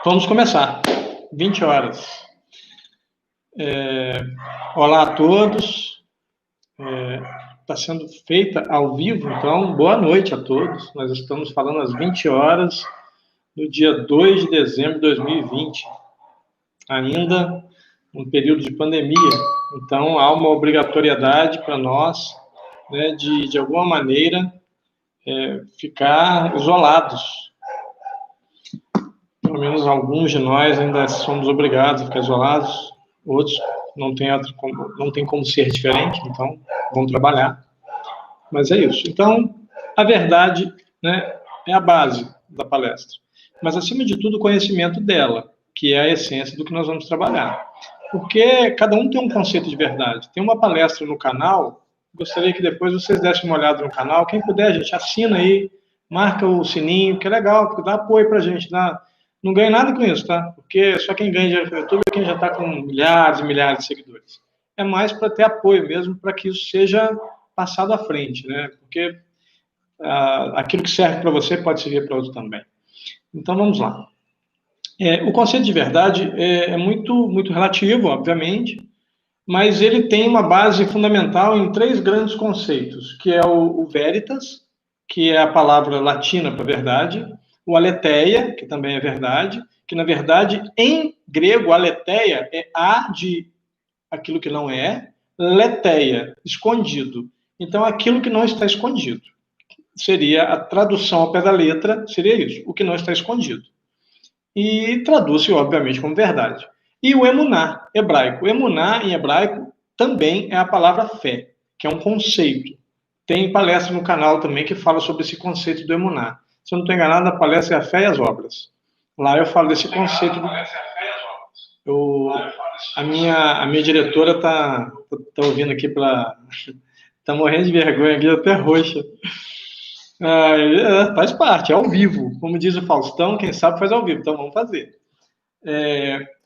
Vamos começar. 20 horas. Olá a todos. Está sendo feita ao vivo, então, boa noite a todos. Nós estamos falando às 20 horas do dia 2 de dezembro de 2020. Ainda um período de pandemia. Então, há uma obrigatoriedade para nós, né, de alguma maneira, ficar isolados. Pelo menos alguns de nós ainda somos obrigados a ficar isolados, outros não tem como ser diferente, então vão trabalhar. Mas é isso. Então, a verdade, né, é a base da palestra. Mas, acima de tudo, o conhecimento dela, que é a essência do que nós vamos trabalhar. Porque cada um tem um conceito de verdade. Tem uma palestra no canal, gostaria que depois vocês dessem uma olhada no canal. Quem puder, gente, assina aí, marca o sininho, que é legal, porque dá apoio pra gente, não ganha nada com isso, tá? Porque só quem ganha dinheiro com o YouTube é quem já está com milhares e milhares de seguidores. É mais para ter apoio mesmo, para que isso seja passado à frente, né? Porque aquilo que serve para você pode servir para outro também. Então, vamos lá. O conceito de verdade é muito, muito relativo, obviamente, mas ele tem uma base fundamental em 3 grandes conceitos, que é o veritas, que é a palavra latina para verdade, o aletheia, que também é verdade, que, na verdade, em grego, aletheia é a de aquilo que não é, letheia, escondido. Então, aquilo que não está escondido. Seria a tradução ao pé da letra, seria isso, o que não está escondido. E traduz-se, obviamente, como verdade. E o emuná, hebraico. Emuná, em hebraico, também é a palavra fé, que é um conceito. Tem palestra no canal também que fala sobre esse conceito do emuná. Se eu não estou enganado, a palestra é a fé e as obras. Lá eu falo desse conceito. A minha diretora está ouvindo aqui para... Está morrendo de vergonha aqui, até roxa. Faz parte, é ao vivo. Como diz o Faustão, quem sabe faz ao vivo, então vamos fazer.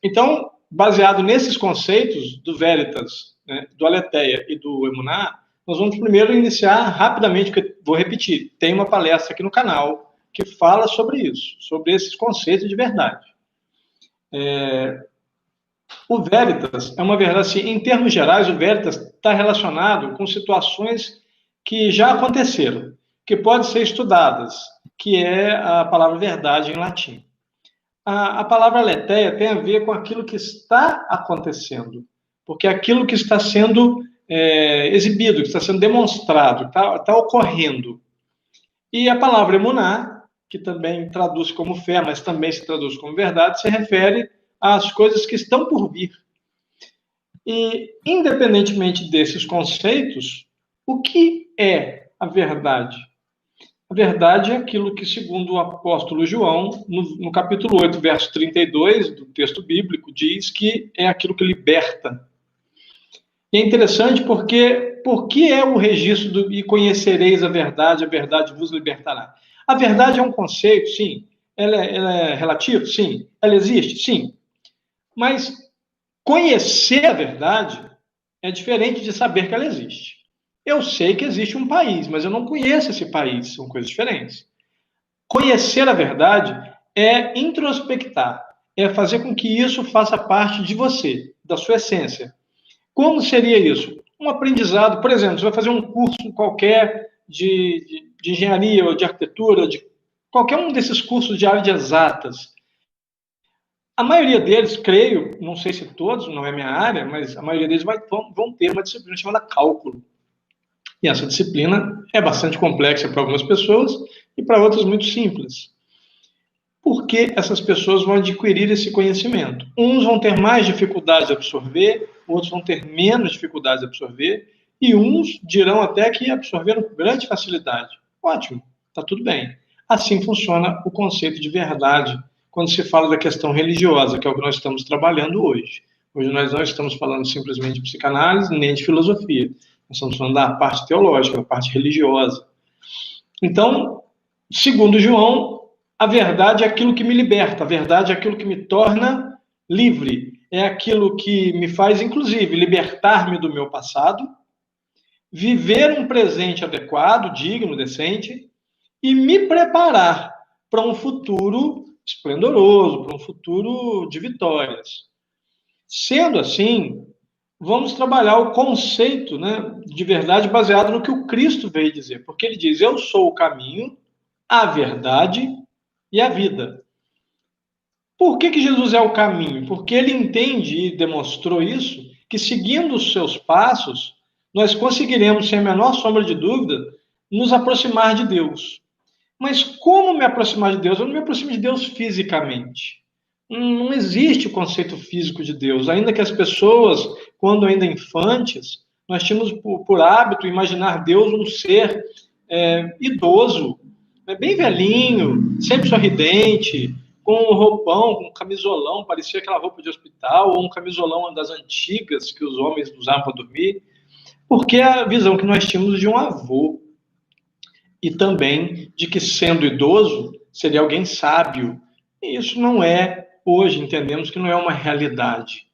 Então, baseado nesses conceitos do veritas, né, do aletheia e do emuná, nós vamos primeiro iniciar rapidamente, porque vou repetir, tem uma palestra aqui no canal que fala sobre isso, sobre esses conceitos de verdade. O veritas é uma verdade, assim, em termos gerais, o veritas está relacionado com situações que já aconteceram, que podem ser estudadas, que é a palavra verdade em latim. A palavra aletheia tem a ver com aquilo que está acontecendo, porque é aquilo que está sendo exibido, que está sendo demonstrado, está ocorrendo. E a palavra emuná, que também traduz como fé, mas também se traduz como verdade, se refere às coisas que estão por vir. E, independentemente desses conceitos, o que é a verdade? A verdade é aquilo que, segundo o apóstolo João, no capítulo 8, verso 32 do texto bíblico, diz que é aquilo que liberta. E é interessante porque é o registro do e conhecereis a verdade vos libertará. A verdade é um conceito, sim. Ela é relativa? Sim. Ela existe? Sim. Mas conhecer a verdade é diferente de saber que ela existe. Eu sei que existe um país, mas eu não conheço esse país, são coisas diferentes. Conhecer a verdade é introspectar, é fazer com que isso faça parte de você, da sua essência. Como seria isso? Um aprendizado, por exemplo, você vai fazer um curso qualquer de engenharia ou de arquitetura, de qualquer um desses cursos de área de exatas. A maioria deles, creio, não sei se todos, não é minha área, mas a maioria deles vão ter uma disciplina chamada cálculo. E essa disciplina é bastante complexa para algumas pessoas e para outras muito simples. Por que essas pessoas vão adquirir esse conhecimento? Uns vão ter mais dificuldade de absorver, outros vão ter menos dificuldade de absorver, e uns dirão até que absorveram com grande facilidade. Ótimo, está tudo bem. Assim funciona o conceito de verdade quando se fala da questão religiosa, que é o que nós estamos trabalhando hoje. Hoje nós não estamos falando simplesmente de psicanálise, nem de filosofia. Nós estamos falando da parte teológica, da parte religiosa. Então, segundo João, a verdade é aquilo que me liberta, a verdade é aquilo que me torna livre, é aquilo que me faz, inclusive, libertar-me do meu passado, viver um presente adequado, digno, decente, e me preparar para um futuro esplendoroso, para um futuro de vitórias. Sendo assim, vamos trabalhar o conceito, né, de verdade baseado no que o Cristo veio dizer, porque ele diz: eu sou o caminho, a verdade e a vida. Por que Jesus é o caminho? Porque ele entende e demonstrou isso, que seguindo os seus passos, nós conseguiremos, sem a menor sombra de dúvida, nos aproximar de Deus. Mas como me aproximar de Deus? Eu não me aproximo de Deus fisicamente. Não existe o conceito físico de Deus. Ainda que as pessoas, quando ainda infantes, nós tínhamos por hábito imaginar Deus um ser idoso, bem velhinho, sempre sorridente, com um roupão, com um camisolão, parecia aquela roupa de hospital, ou um camisolão das antigas que os homens usavam para dormir, porque é a visão que nós tínhamos de um avô. E também de que, sendo idoso, seria alguém sábio. E isso não é, hoje entendemos que não é uma realidade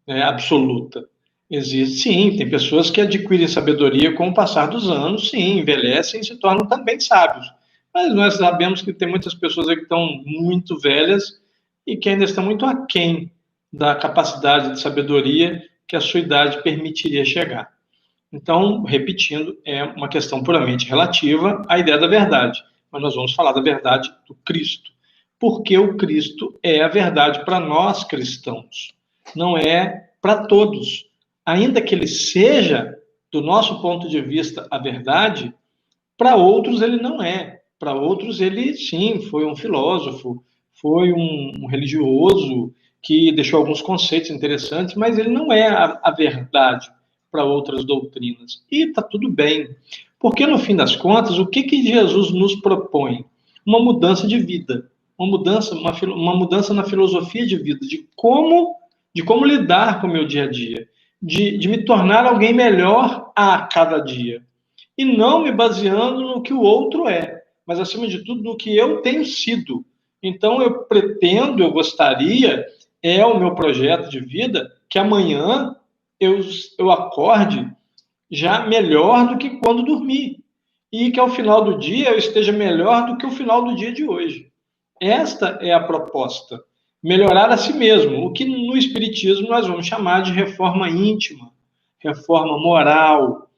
absoluta. Existe, sim, tem pessoas que adquirem sabedoria com o passar dos anos, sim, envelhecem e se tornam também sábios. Mas nós sabemos que tem muitas pessoas aí que estão muito velhas e que ainda estão muito aquém da capacidade de sabedoria que a sua idade permitiria chegar. Então, repetindo, é uma questão puramente relativa à ideia da verdade. Mas nós vamos falar da verdade do Cristo. Porque o Cristo é a verdade para nós cristãos. Não é para todos. Ainda que ele seja, do nosso ponto de vista, a verdade, para outros ele não é. Para outros ele, sim, foi um filósofo, foi um religioso que deixou alguns conceitos interessantes, mas ele não é a verdade para outras doutrinas. E está tudo bem. Porque, no fim das contas, o que Jesus nos propõe? Uma mudança de vida, uma mudança na filosofia de vida, de como lidar com o meu dia a dia, de me tornar alguém melhor a cada dia. E não me baseando no que o outro é, mas, acima de tudo, no que eu tenho sido. Então, eu pretendo, eu gostaria, é o meu projeto de vida, que amanhã eu acorde já melhor do que quando dormi. E que ao final do dia eu esteja melhor do que o final do dia de hoje. Esta é a proposta. Melhorar a si mesmo, o que no Espiritismo nós vamos chamar de reforma íntima, reforma moral.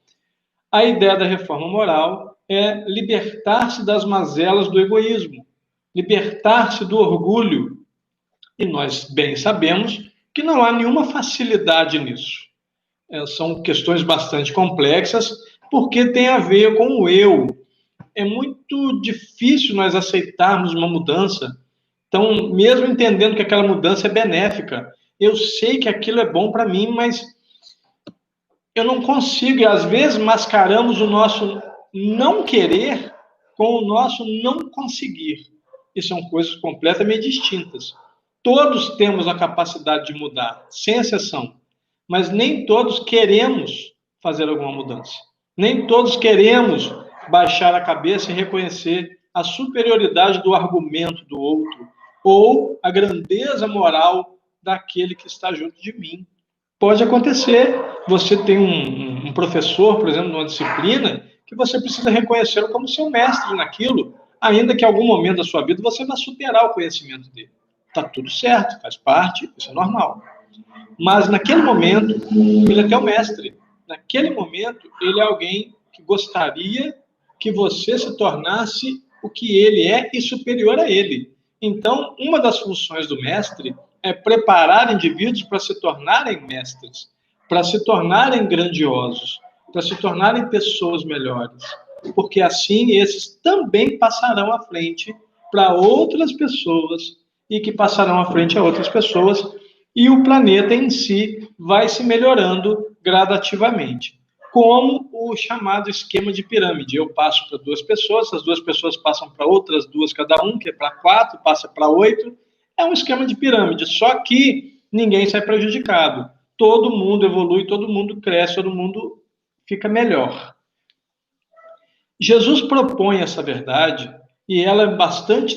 A ideia da reforma moral é libertar-se das mazelas do egoísmo, libertar-se do orgulho. E nós bem sabemos que não há nenhuma facilidade nisso. São questões bastante complexas, porque tem a ver com o eu. É muito difícil nós aceitarmos uma mudança. Então, mesmo entendendo que aquela mudança é benéfica, eu sei que aquilo é bom para mim, mas eu não consigo, e às vezes mascaramos o nosso não querer com o nosso não conseguir. E são coisas completamente distintas. Todos temos a capacidade de mudar, sem exceção. Mas nem todos queremos fazer alguma mudança. Nem todos queremos baixar a cabeça e reconhecer a superioridade do argumento do outro ou a grandeza moral daquele que está junto de mim. Pode acontecer, você tem um professor, por exemplo, numa disciplina, que você precisa reconhecê-lo como seu mestre naquilo, ainda que em algum momento da sua vida você vá superar o conhecimento dele. Está tudo certo, faz parte, isso é normal. Mas naquele momento, ele é teu mestre. Naquele momento, ele é alguém que gostaria que você se tornasse o que ele é e superior a ele. Então, uma das funções do mestre é preparar indivíduos para se tornarem mestres, para se tornarem grandiosos, para se tornarem pessoas melhores. Porque assim esses também passarão à frente para outras pessoas e que passarão à frente a outras pessoas, e o planeta em si vai se melhorando gradativamente. Como o chamado esquema de pirâmide. Eu passo para 2 pessoas, as 2 pessoas passam para outras 2 cada um, que é para 4, passa para 8. É um esquema de pirâmide, só que ninguém sai prejudicado. Todo mundo evolui, todo mundo cresce, todo mundo fica melhor. Jesus propõe essa verdade e ela é bastante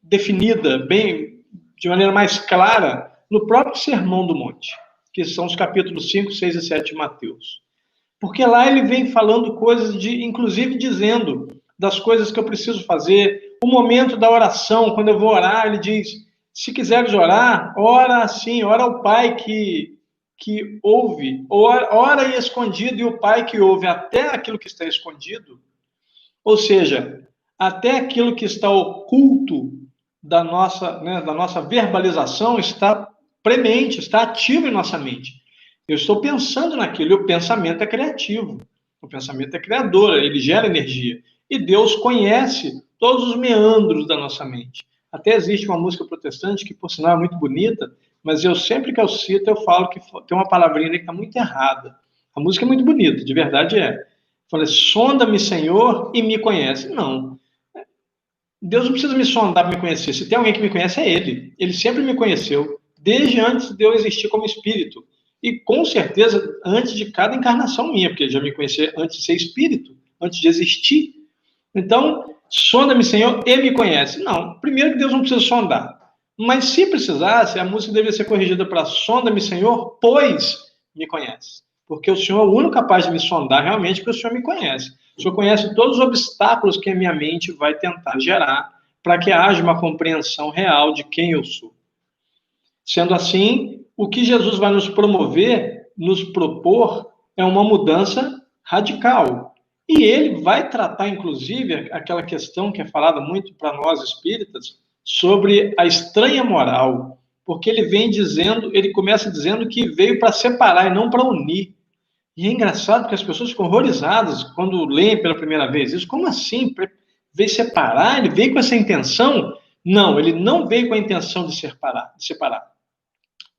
definida, de maneira mais clara, no próprio Sermão do Monte, que são os capítulos 5, 6 e 7 de Mateus. Porque lá ele vem falando coisas inclusive dizendo das coisas que eu preciso fazer, O momento da oração, quando eu vou orar, ele diz, se quiseres orar, ora assim, ora ao Pai que ouve, ora e escondido, e o Pai que ouve até aquilo que está escondido, ou seja, até aquilo que está oculto né, da nossa verbalização está premente, está ativo em nossa mente. Eu estou pensando naquilo, e o pensamento é criativo, o pensamento é criador, ele gera energia. E Deus conhece todos os meandros da nossa mente. Até existe uma música protestante que, por sinal, é muito bonita, mas sempre que eu cito, eu falo que tem uma palavrinha ali que está muito errada. A música é muito bonita, de verdade é. Falei, sonda-me, Senhor, e me conhece. Não. Deus não precisa me sondar para me conhecer. Se tem alguém que me conhece, é Ele. Ele sempre me conheceu, desde antes de eu existir como espírito. E, com certeza, antes de cada encarnação minha, porque Ele já me conhecia antes de ser espírito, antes de existir. Então, sonda-me, Senhor, e me conhece. Não, primeiro que Deus não precisa sondar. Mas, se precisasse, a música deveria ser corrigida para sonda-me, Senhor, pois me conhece. Porque o Senhor é o único capaz de me sondar realmente, porque o Senhor me conhece. O Senhor conhece todos os obstáculos que a minha mente vai tentar gerar para que haja uma compreensão real de quem eu sou. Sendo assim, o que Jesus vai nos promover, nos propor, é uma mudança radical. E ele vai tratar, inclusive, aquela questão que é falada muito para nós espíritas, sobre a estranha moral. Porque ele vem dizendo, ele começa dizendo que veio para separar e não para unir. E é engraçado porque as pessoas ficam horrorizadas quando leem pela primeira vez isso. Como assim? Veio separar? Ele veio com essa intenção? Não, ele não veio com a intenção de separar.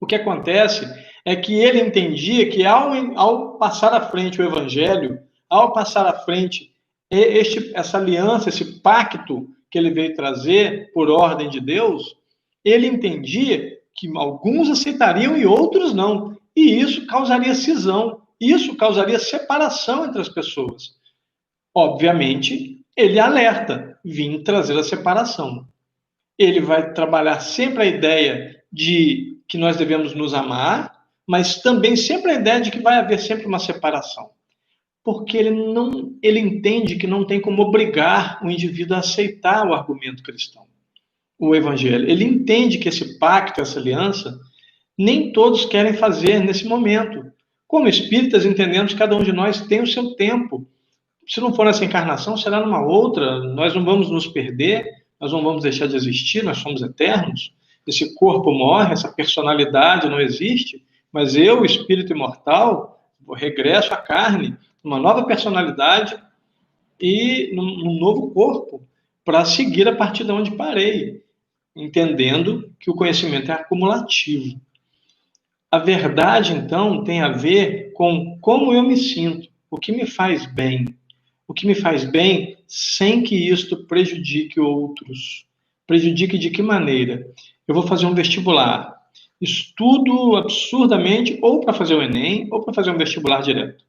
O que acontece é que ele entendia que ao passar à frente o evangelho, ao passar à frente essa aliança, esse pacto que ele veio trazer por ordem de Deus, ele entendia que alguns aceitariam e outros não. E isso causaria cisão, isso causaria separação entre as pessoas. Obviamente, ele alerta, vim trazer a separação. Ele vai trabalhar sempre a ideia de que nós devemos nos amar, mas também sempre a ideia de que vai haver sempre uma separação. Porque ele entende que não tem como obrigar o indivíduo a aceitar o argumento cristão, o evangelho. Ele entende que esse pacto, essa aliança, nem todos querem fazer nesse momento. Como espíritas, entendemos que cada um de nós tem o seu tempo. Se não for nessa encarnação, será numa outra. Nós não vamos nos perder, nós não vamos deixar de existir, nós somos eternos. Esse corpo morre, essa personalidade não existe, mas eu, espírito imortal, regresso à carne, uma nova personalidade e num novo corpo, para seguir a partir de onde parei, entendendo que o conhecimento é acumulativo. A verdade, então, tem a ver com como eu me sinto, o que me faz bem. O que me faz bem sem que isto prejudique outros. Prejudique de que maneira? Eu vou fazer um vestibular. Estudo absurdamente ou para fazer o Enem ou para fazer um vestibular direto.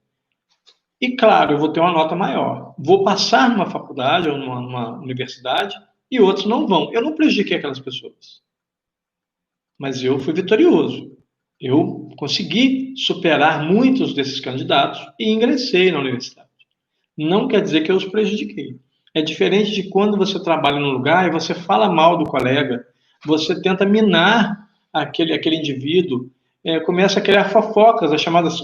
E, claro, eu vou ter uma nota maior. Vou passar numa faculdade ou numa universidade e outros não vão. Eu não prejudiquei aquelas pessoas. Mas eu fui vitorioso. Eu consegui superar muitos desses candidatos e ingressei na universidade. Não quer dizer que eu os prejudiquei. É diferente de quando você trabalha num lugar e você fala mal do colega, você tenta minar aquele indivíduo, começa a criar fofocas,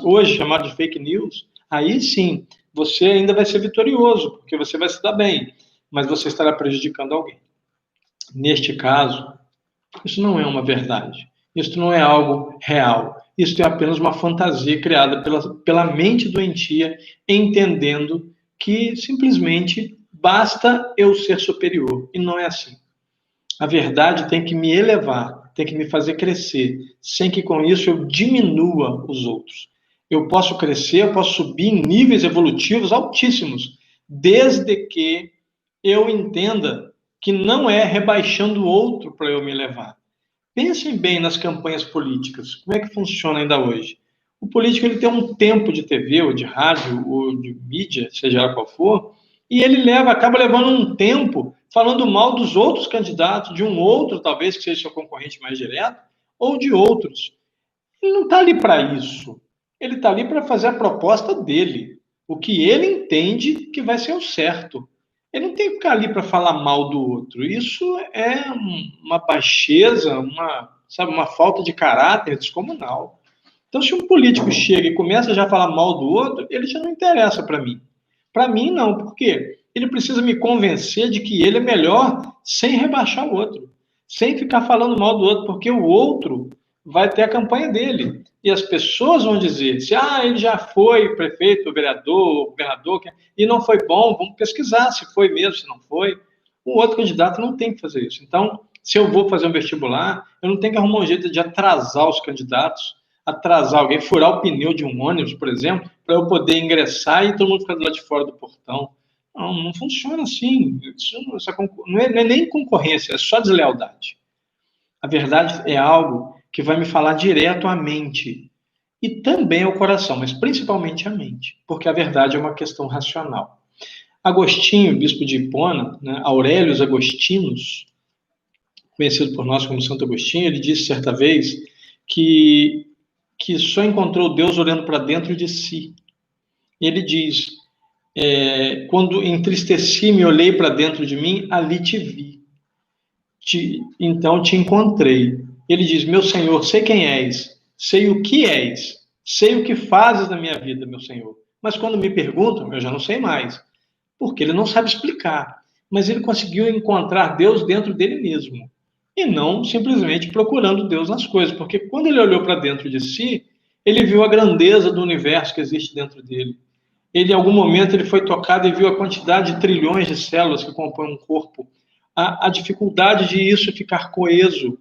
hoje chamadas de fake news. Aí sim, você ainda vai ser vitorioso, porque você vai se dar bem, mas você estará prejudicando alguém. Neste caso, isso não é uma verdade. Isso não é algo real. Isso é apenas uma fantasia criada pela mente doentia, entendendo que simplesmente basta eu ser superior. E não é assim. A verdade tem que me elevar, tem que me fazer crescer, sem que com isso eu diminua os outros. Eu posso crescer, eu posso subir em níveis evolutivos altíssimos, desde que eu entenda que não é rebaixando o outro para eu me elevar. Pensem bem nas campanhas políticas. Como é que funciona ainda hoje? O político ele tem um tempo de TV, ou de rádio, ou de mídia, seja lá qual for, e ele acaba levando um tempo falando mal dos outros candidatos, de um outro, talvez, que seja seu concorrente mais direto, ou de outros. Ele não está ali para isso. Ele está ali para fazer a proposta dele, o que ele entende que vai ser o certo. Ele não tem que ficar ali para falar mal do outro. Isso é uma baixeza, uma falta de caráter descomunal. Então, se um político chega e começa já a falar mal do outro, ele já não interessa para mim. Para mim, não. Por quê? Ele precisa me convencer de que ele é melhor sem rebaixar o outro, sem ficar falando mal do outro, porque o outro vai ter a campanha dele. E as pessoas vão dizer, se ele já foi prefeito, vereador, governador, e não foi bom, vamos pesquisar se foi mesmo, se não foi. O outro candidato não tem que fazer isso. Então, se eu vou fazer um vestibular, eu não tenho que arrumar um jeito de atrasar os candidatos, atrasar alguém, furar o pneu de um ônibus, por exemplo, para eu poder ingressar e todo mundo ficar do lado de fora do portão. Não funciona assim. Isso não é nem concorrência, é só deslealdade. A verdade é algo que vai me falar direto à mente e também ao coração, mas principalmente à mente, porque a verdade é uma questão racional. Agostinho, bispo de Hipona, né, Aurelius Agostinus, conhecido por nós como Santo Agostinho, ele disse certa vez que só encontrou Deus olhando para dentro de si. Ele diz, quando entristeci-me, olhei para dentro de mim, ali te vi. Então te encontrei. Ele diz, meu Senhor, sei quem és, sei o que és, sei o que fazes na minha vida, meu Senhor. Mas quando me perguntam, eu já não sei mais, porque ele não sabe explicar. Mas ele conseguiu encontrar Deus dentro dele mesmo, e não simplesmente procurando Deus nas coisas, porque quando ele olhou para dentro de si, ele viu a grandeza do universo que existe dentro dele. Ele, em algum momento, ele foi tocado e viu a quantidade de trilhões de células que compõem um corpo, a dificuldade de isso ficar coeso,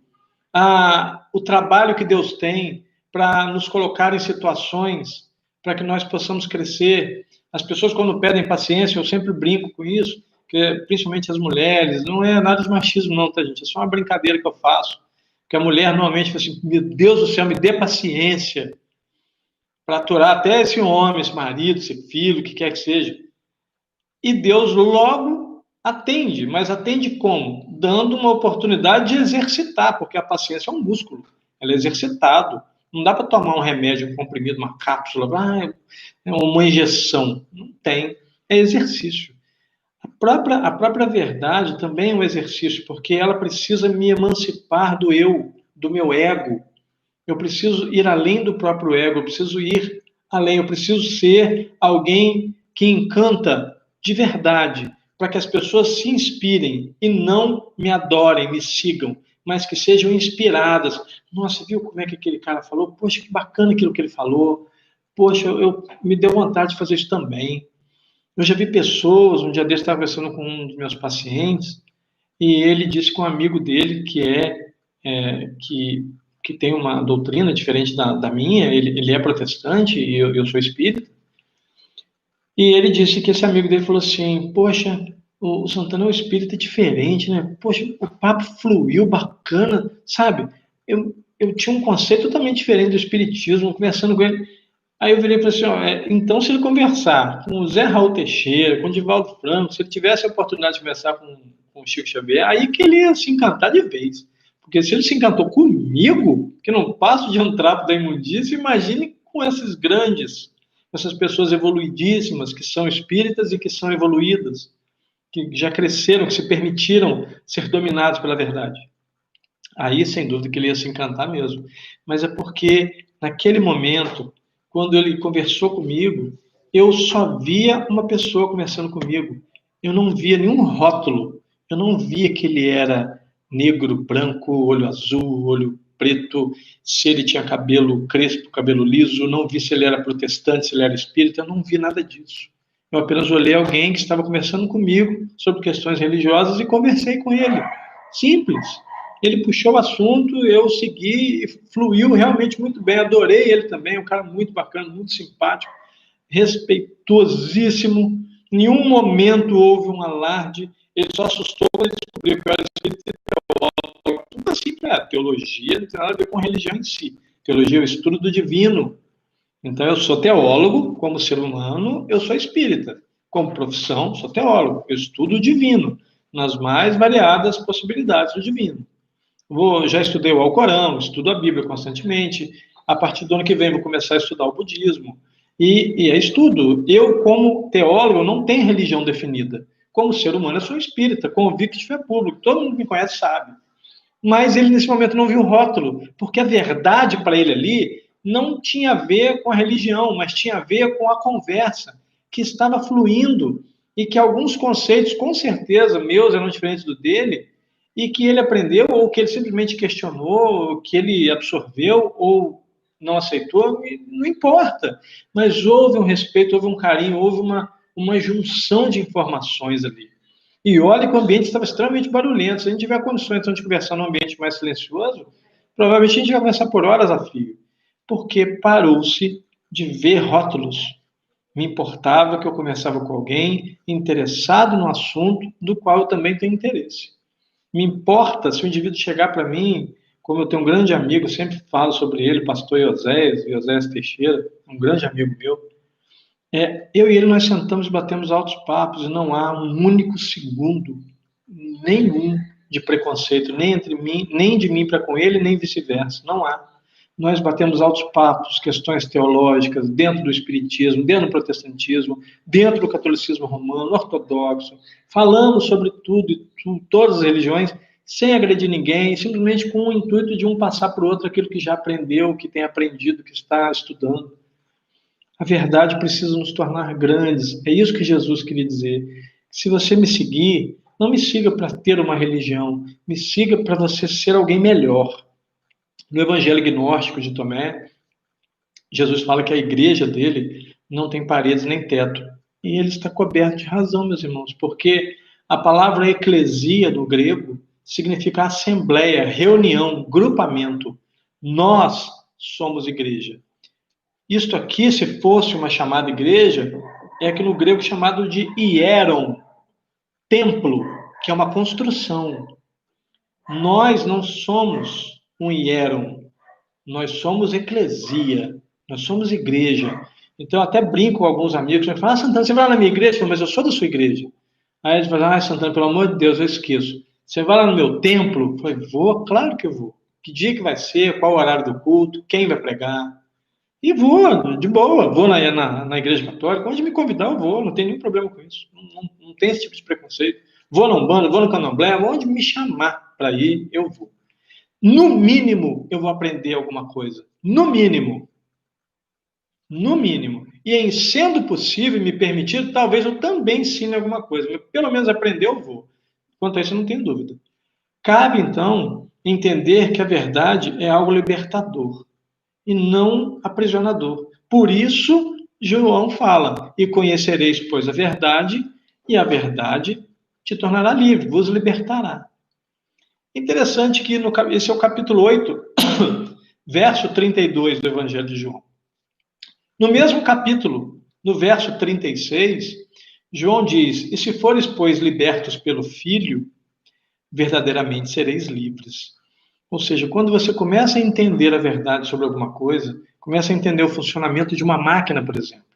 o trabalho que Deus tem para nos colocar em situações para que nós possamos crescer. As pessoas, quando pedem paciência, eu sempre brinco com isso, que, principalmente as mulheres, não é nada de machismo não, tá, gente? É só uma brincadeira que eu faço, que a mulher normalmente fala assim, meu Deus do céu, me dê paciência para aturar até esse homem, esse marido, esse filho, o que quer que seja. E Deus logo atende, mas atende como? Dando uma oportunidade de exercitar, porque a paciência é um músculo, ela é exercitado. Não dá para tomar um remédio, um comprimido, uma cápsula, uma injeção. Não tem, é exercício. A própria verdade também é um exercício, porque ela precisa me emancipar do eu, do meu ego. Eu preciso ir além do próprio ego, eu preciso ir além, eu preciso ser alguém que encanta de verdade, para que as pessoas se inspirem e não me adorem, me sigam, mas que sejam inspiradas. Nossa, viu como é que aquele cara falou? Poxa, que bacana aquilo que ele falou. Poxa, me deu vontade de fazer isso também. Eu já vi pessoas, um dia desse estava conversando com um dos meus pacientes, e ele disse que um amigo dele, que tem uma doutrina diferente da minha, ele é protestante e eu sou espírita, e ele disse que esse amigo dele falou assim, poxa, o Santana é um espírita diferente, né? Poxa, o papo fluiu, bacana, sabe? Eu tinha um conceito totalmente diferente do espiritismo, conversando com ele. Aí eu virei e falei assim, então se ele conversar com o Zé Raul Teixeira, com o Divaldo Franco, se ele tivesse a oportunidade de conversar com o Chico Xavier, aí que ele ia se encantar de vez. Porque se ele se encantou comigo, que não passo de um trapo da imundícia, imagine com esses grandes, essas pessoas evoluidíssimas, que são espíritas e que são evoluídas, que já cresceram, que se permitiram ser dominados pela verdade. Aí, sem dúvida, que ele ia se encantar mesmo. Mas é porque, naquele momento, quando ele conversou comigo, eu só via uma pessoa conversando comigo. Eu não via nenhum rótulo. Eu não via que ele era negro, branco, olho azul, olho preto, se ele tinha cabelo crespo, cabelo liso. Eu não vi se ele era protestante, se ele era espírita. Eu não vi nada disso. Eu apenas olhei alguém que estava conversando comigo sobre questões religiosas e conversei com ele. Simples. Ele puxou o assunto, eu segui e fluiu realmente muito bem. Adorei ele também, um cara muito bacana, muito simpático, respeitosíssimo. Em nenhum momento houve um alarde, ele só assustou quando ele descobriu que eu era espírita e teólogo. Tudo assim, teologia não tem nada a ver com religião em si. Teologia é o estudo do divino. Então, eu sou teólogo, como ser humano, eu sou espírita. Como profissão, sou teólogo, eu estudo o divino, nas mais variadas possibilidades do divino. Já estudei o Alcorão, estudo a Bíblia constantemente. A partir do ano que vem, vou começar a estudar o budismo. E é estudo. Eu, como teólogo, não tenho religião definida. como ser humano, eu sou espírita, convicto de fé pública, todo mundo que me conhece sabe. Mas ele, nesse momento, não viu o rótulo, porque a verdade para ele ali não tinha a ver com a religião, mas tinha a ver com a conversa que estava fluindo e que alguns conceitos, com certeza, meus eram diferentes do dele, e que ele aprendeu, ou que ele simplesmente questionou, ou que ele absorveu, ou não aceitou, não importa. Mas houve um respeito, houve um carinho, houve uma junção de informações ali. E olha que o ambiente estava extremamente barulhento. Se a gente tiver condições então, de conversar num ambiente mais silencioso, provavelmente a gente vai conversar por horas a fio. Porque parou-se de ver rótulos. Me importava que eu conversava com alguém interessado no assunto do qual eu também tenho interesse. Me importa se o indivíduo chegar para mim, como eu tenho um grande amigo, sempre falo sobre ele, pastor Ioséias Teixeira, um grande amigo meu. Eu e ele, nós sentamos e batemos altos papos, e não há um único segundo, nenhum, de preconceito, nem entre mim, nem de mim para com ele, nem vice-versa. Não há. Nós batemos altos papos, questões teológicas, dentro do espiritismo, dentro do protestantismo, dentro do catolicismo romano, ortodoxo. Falamos sobre tudo e todas as religiões, sem agredir ninguém, simplesmente com o intuito de um passar para o outro aquilo que já aprendeu, que tem aprendido, que está estudando. A verdade precisa nos tornar grandes. É isso que Jesus queria dizer. Se você me seguir, não me siga para ter uma religião, me siga para você ser alguém melhor. No Evangelho Gnóstico de Tomé, Jesus fala que a igreja dele não tem paredes nem teto. E ele está coberto de razão, meus irmãos, porque a palavra eclesia do grego significa assembleia, reunião, grupamento. Nós somos igreja. Isto aqui, se fosse uma chamada igreja, é aqui no grego chamado de hieron, templo, que é uma construção. Nós não somos um hieron, nós somos eclesia, nós somos igreja. Então, eu até brinco com alguns amigos, que falam, Santana, você vai lá na minha igreja? Mas eu sou da sua igreja. Aí eles falam, Santana, pelo amor de Deus, eu esqueço. Você vai lá no meu templo? Eu falei, vou, claro que eu vou. Que dia que vai ser, qual o horário do culto, quem vai pregar? E vou, de boa, vou na igreja católica, onde me convidar eu vou, não tem nenhum problema com isso, não tem esse tipo de preconceito. Vou na Umbanda, vou no Candomblé, onde me chamar para ir, eu vou. No mínimo, eu vou aprender alguma coisa. No mínimo. No mínimo. E em sendo possível, me permitido, talvez eu também ensine alguma coisa. Mas pelo menos aprender eu vou. Quanto a isso, eu não tenho dúvida. Cabe, então, entender que a verdade é algo libertador e não aprisionador. Por isso, João fala, e conhecereis, pois, a verdade, e a verdade te tornará livre, vos libertará. Interessante que esse é o capítulo 8, verso 32 do Evangelho de João. No mesmo capítulo, no verso 36, João diz, e se fores, pois, libertos pelo Filho, verdadeiramente sereis livres. Ou seja, quando você começa a entender a verdade sobre alguma coisa, começa a entender o funcionamento de uma máquina, por exemplo.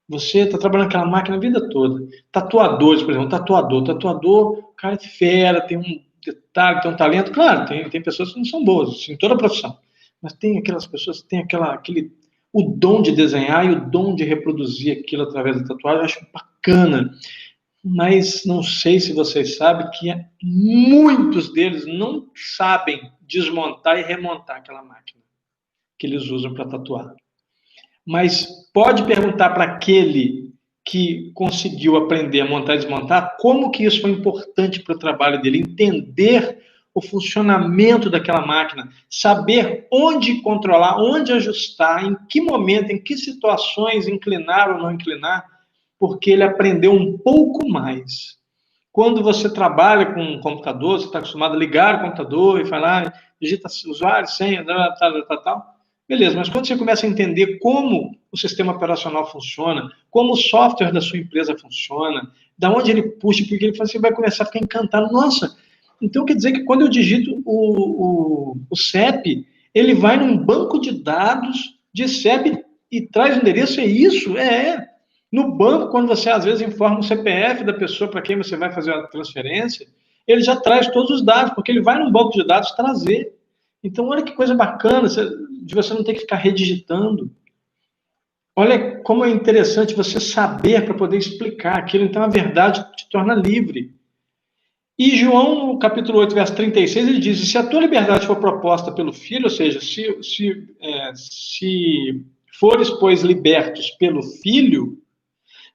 Você está trabalhando aquela máquina a vida toda. Tatuadores, por exemplo, tatuador, cara é fera, tem um detalhe, tem um talento. Claro, tem pessoas que não são boas, assim, em toda a profissão. Mas tem aquelas pessoas que têm o dom de desenhar e o dom de reproduzir aquilo através da tatuagem. Eu acho bacana. Mas não sei se vocês sabem que muitos deles não sabem desmontar e remontar aquela máquina que eles usam para tatuar. Mas pode perguntar para aquele que conseguiu aprender a montar e desmontar como que isso foi importante para o trabalho dele, entender o funcionamento daquela máquina, saber onde controlar, onde ajustar, em que momento, em que situações inclinar ou não inclinar, porque ele aprendeu um pouco mais. Quando você trabalha com um computador, você está acostumado a ligar o computador e falar, digita usuário, senha, tal. Beleza, mas quando você começa a entender como o sistema operacional funciona, como o software da sua empresa funciona, da onde ele puxa, porque ele você vai começar a ficar encantado. Nossa, então quer dizer que quando eu digito o CEP, ele vai num banco de dados de CEP e traz o endereço, é isso? No banco, quando você às vezes informa o CPF da pessoa para quem você vai fazer a transferência, ele já traz todos os dados, porque ele vai num banco de dados trazer. Então, olha que coisa bacana de você não ter que ficar redigitando. Olha como é interessante você saber para poder explicar aquilo. Então, a verdade te torna livre. E João, no capítulo 8, verso 36, ele diz: se a tua liberdade for proposta pelo Filho, ou seja, se fores, pois, libertos pelo Filho,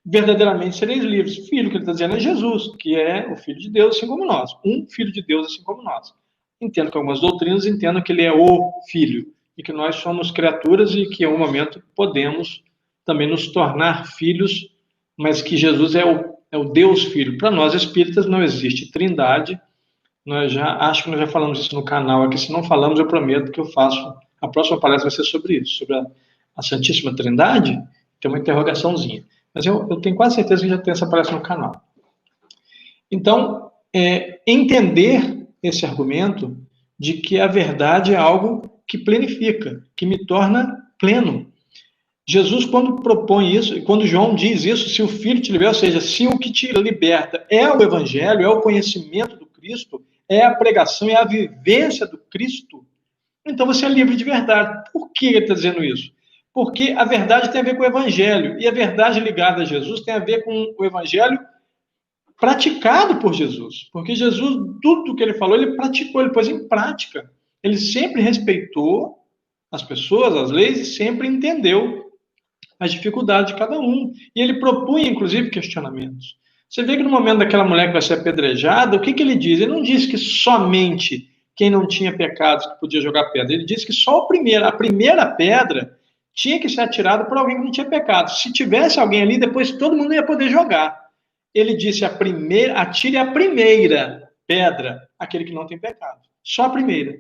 verdadeiramente sereis livres. O Filho que ele está dizendo é Jesus, que é o Filho de Deus, assim como nós. Um Filho de Deus, assim como nós. Entendo que algumas doutrinas entendam que ele é o Filho, e que nós somos criaturas e que, em um momento, podemos também nos tornar filhos, mas que Jesus é o Deus Filho. Para nós espíritas não existe trindade. Acho que nós já falamos isso no canal aqui. Se não falamos, eu prometo que eu faço. A próxima palestra vai ser sobre isso, sobre a Santíssima Trindade. Tem uma interrogaçãozinha. Mas eu tenho quase certeza que já tem essa palestra no canal. Então, entender esse argumento de que a verdade é algo que plenifica, que me torna pleno. Jesus, quando propõe isso, e quando João diz isso, se o Filho te liberta, ou seja, se o que te liberta é o Evangelho, é o conhecimento do Cristo, é a pregação, é a vivência do Cristo, então você é livre de verdade. Por que ele está dizendo isso? Porque a verdade tem a ver com o Evangelho, e a verdade ligada a Jesus tem a ver com o Evangelho praticado por Jesus. Porque Jesus, tudo que ele falou, ele praticou, ele pôs em prática. Ele sempre respeitou as pessoas, as leis, e sempre entendeu as dificuldades de cada um. E ele propunha, inclusive, questionamentos. Você vê que no momento daquela mulher que vai ser apedrejada, o que ele diz? Ele não diz que somente quem não tinha pecados que podia jogar pedra. Ele diz que só a primeira pedra tinha que ser atirada por alguém que não tinha pecado. Se tivesse alguém ali, depois todo mundo ia poder jogar. Ele disse: atire a primeira pedra, aquele que não tem pecado. Só a primeira.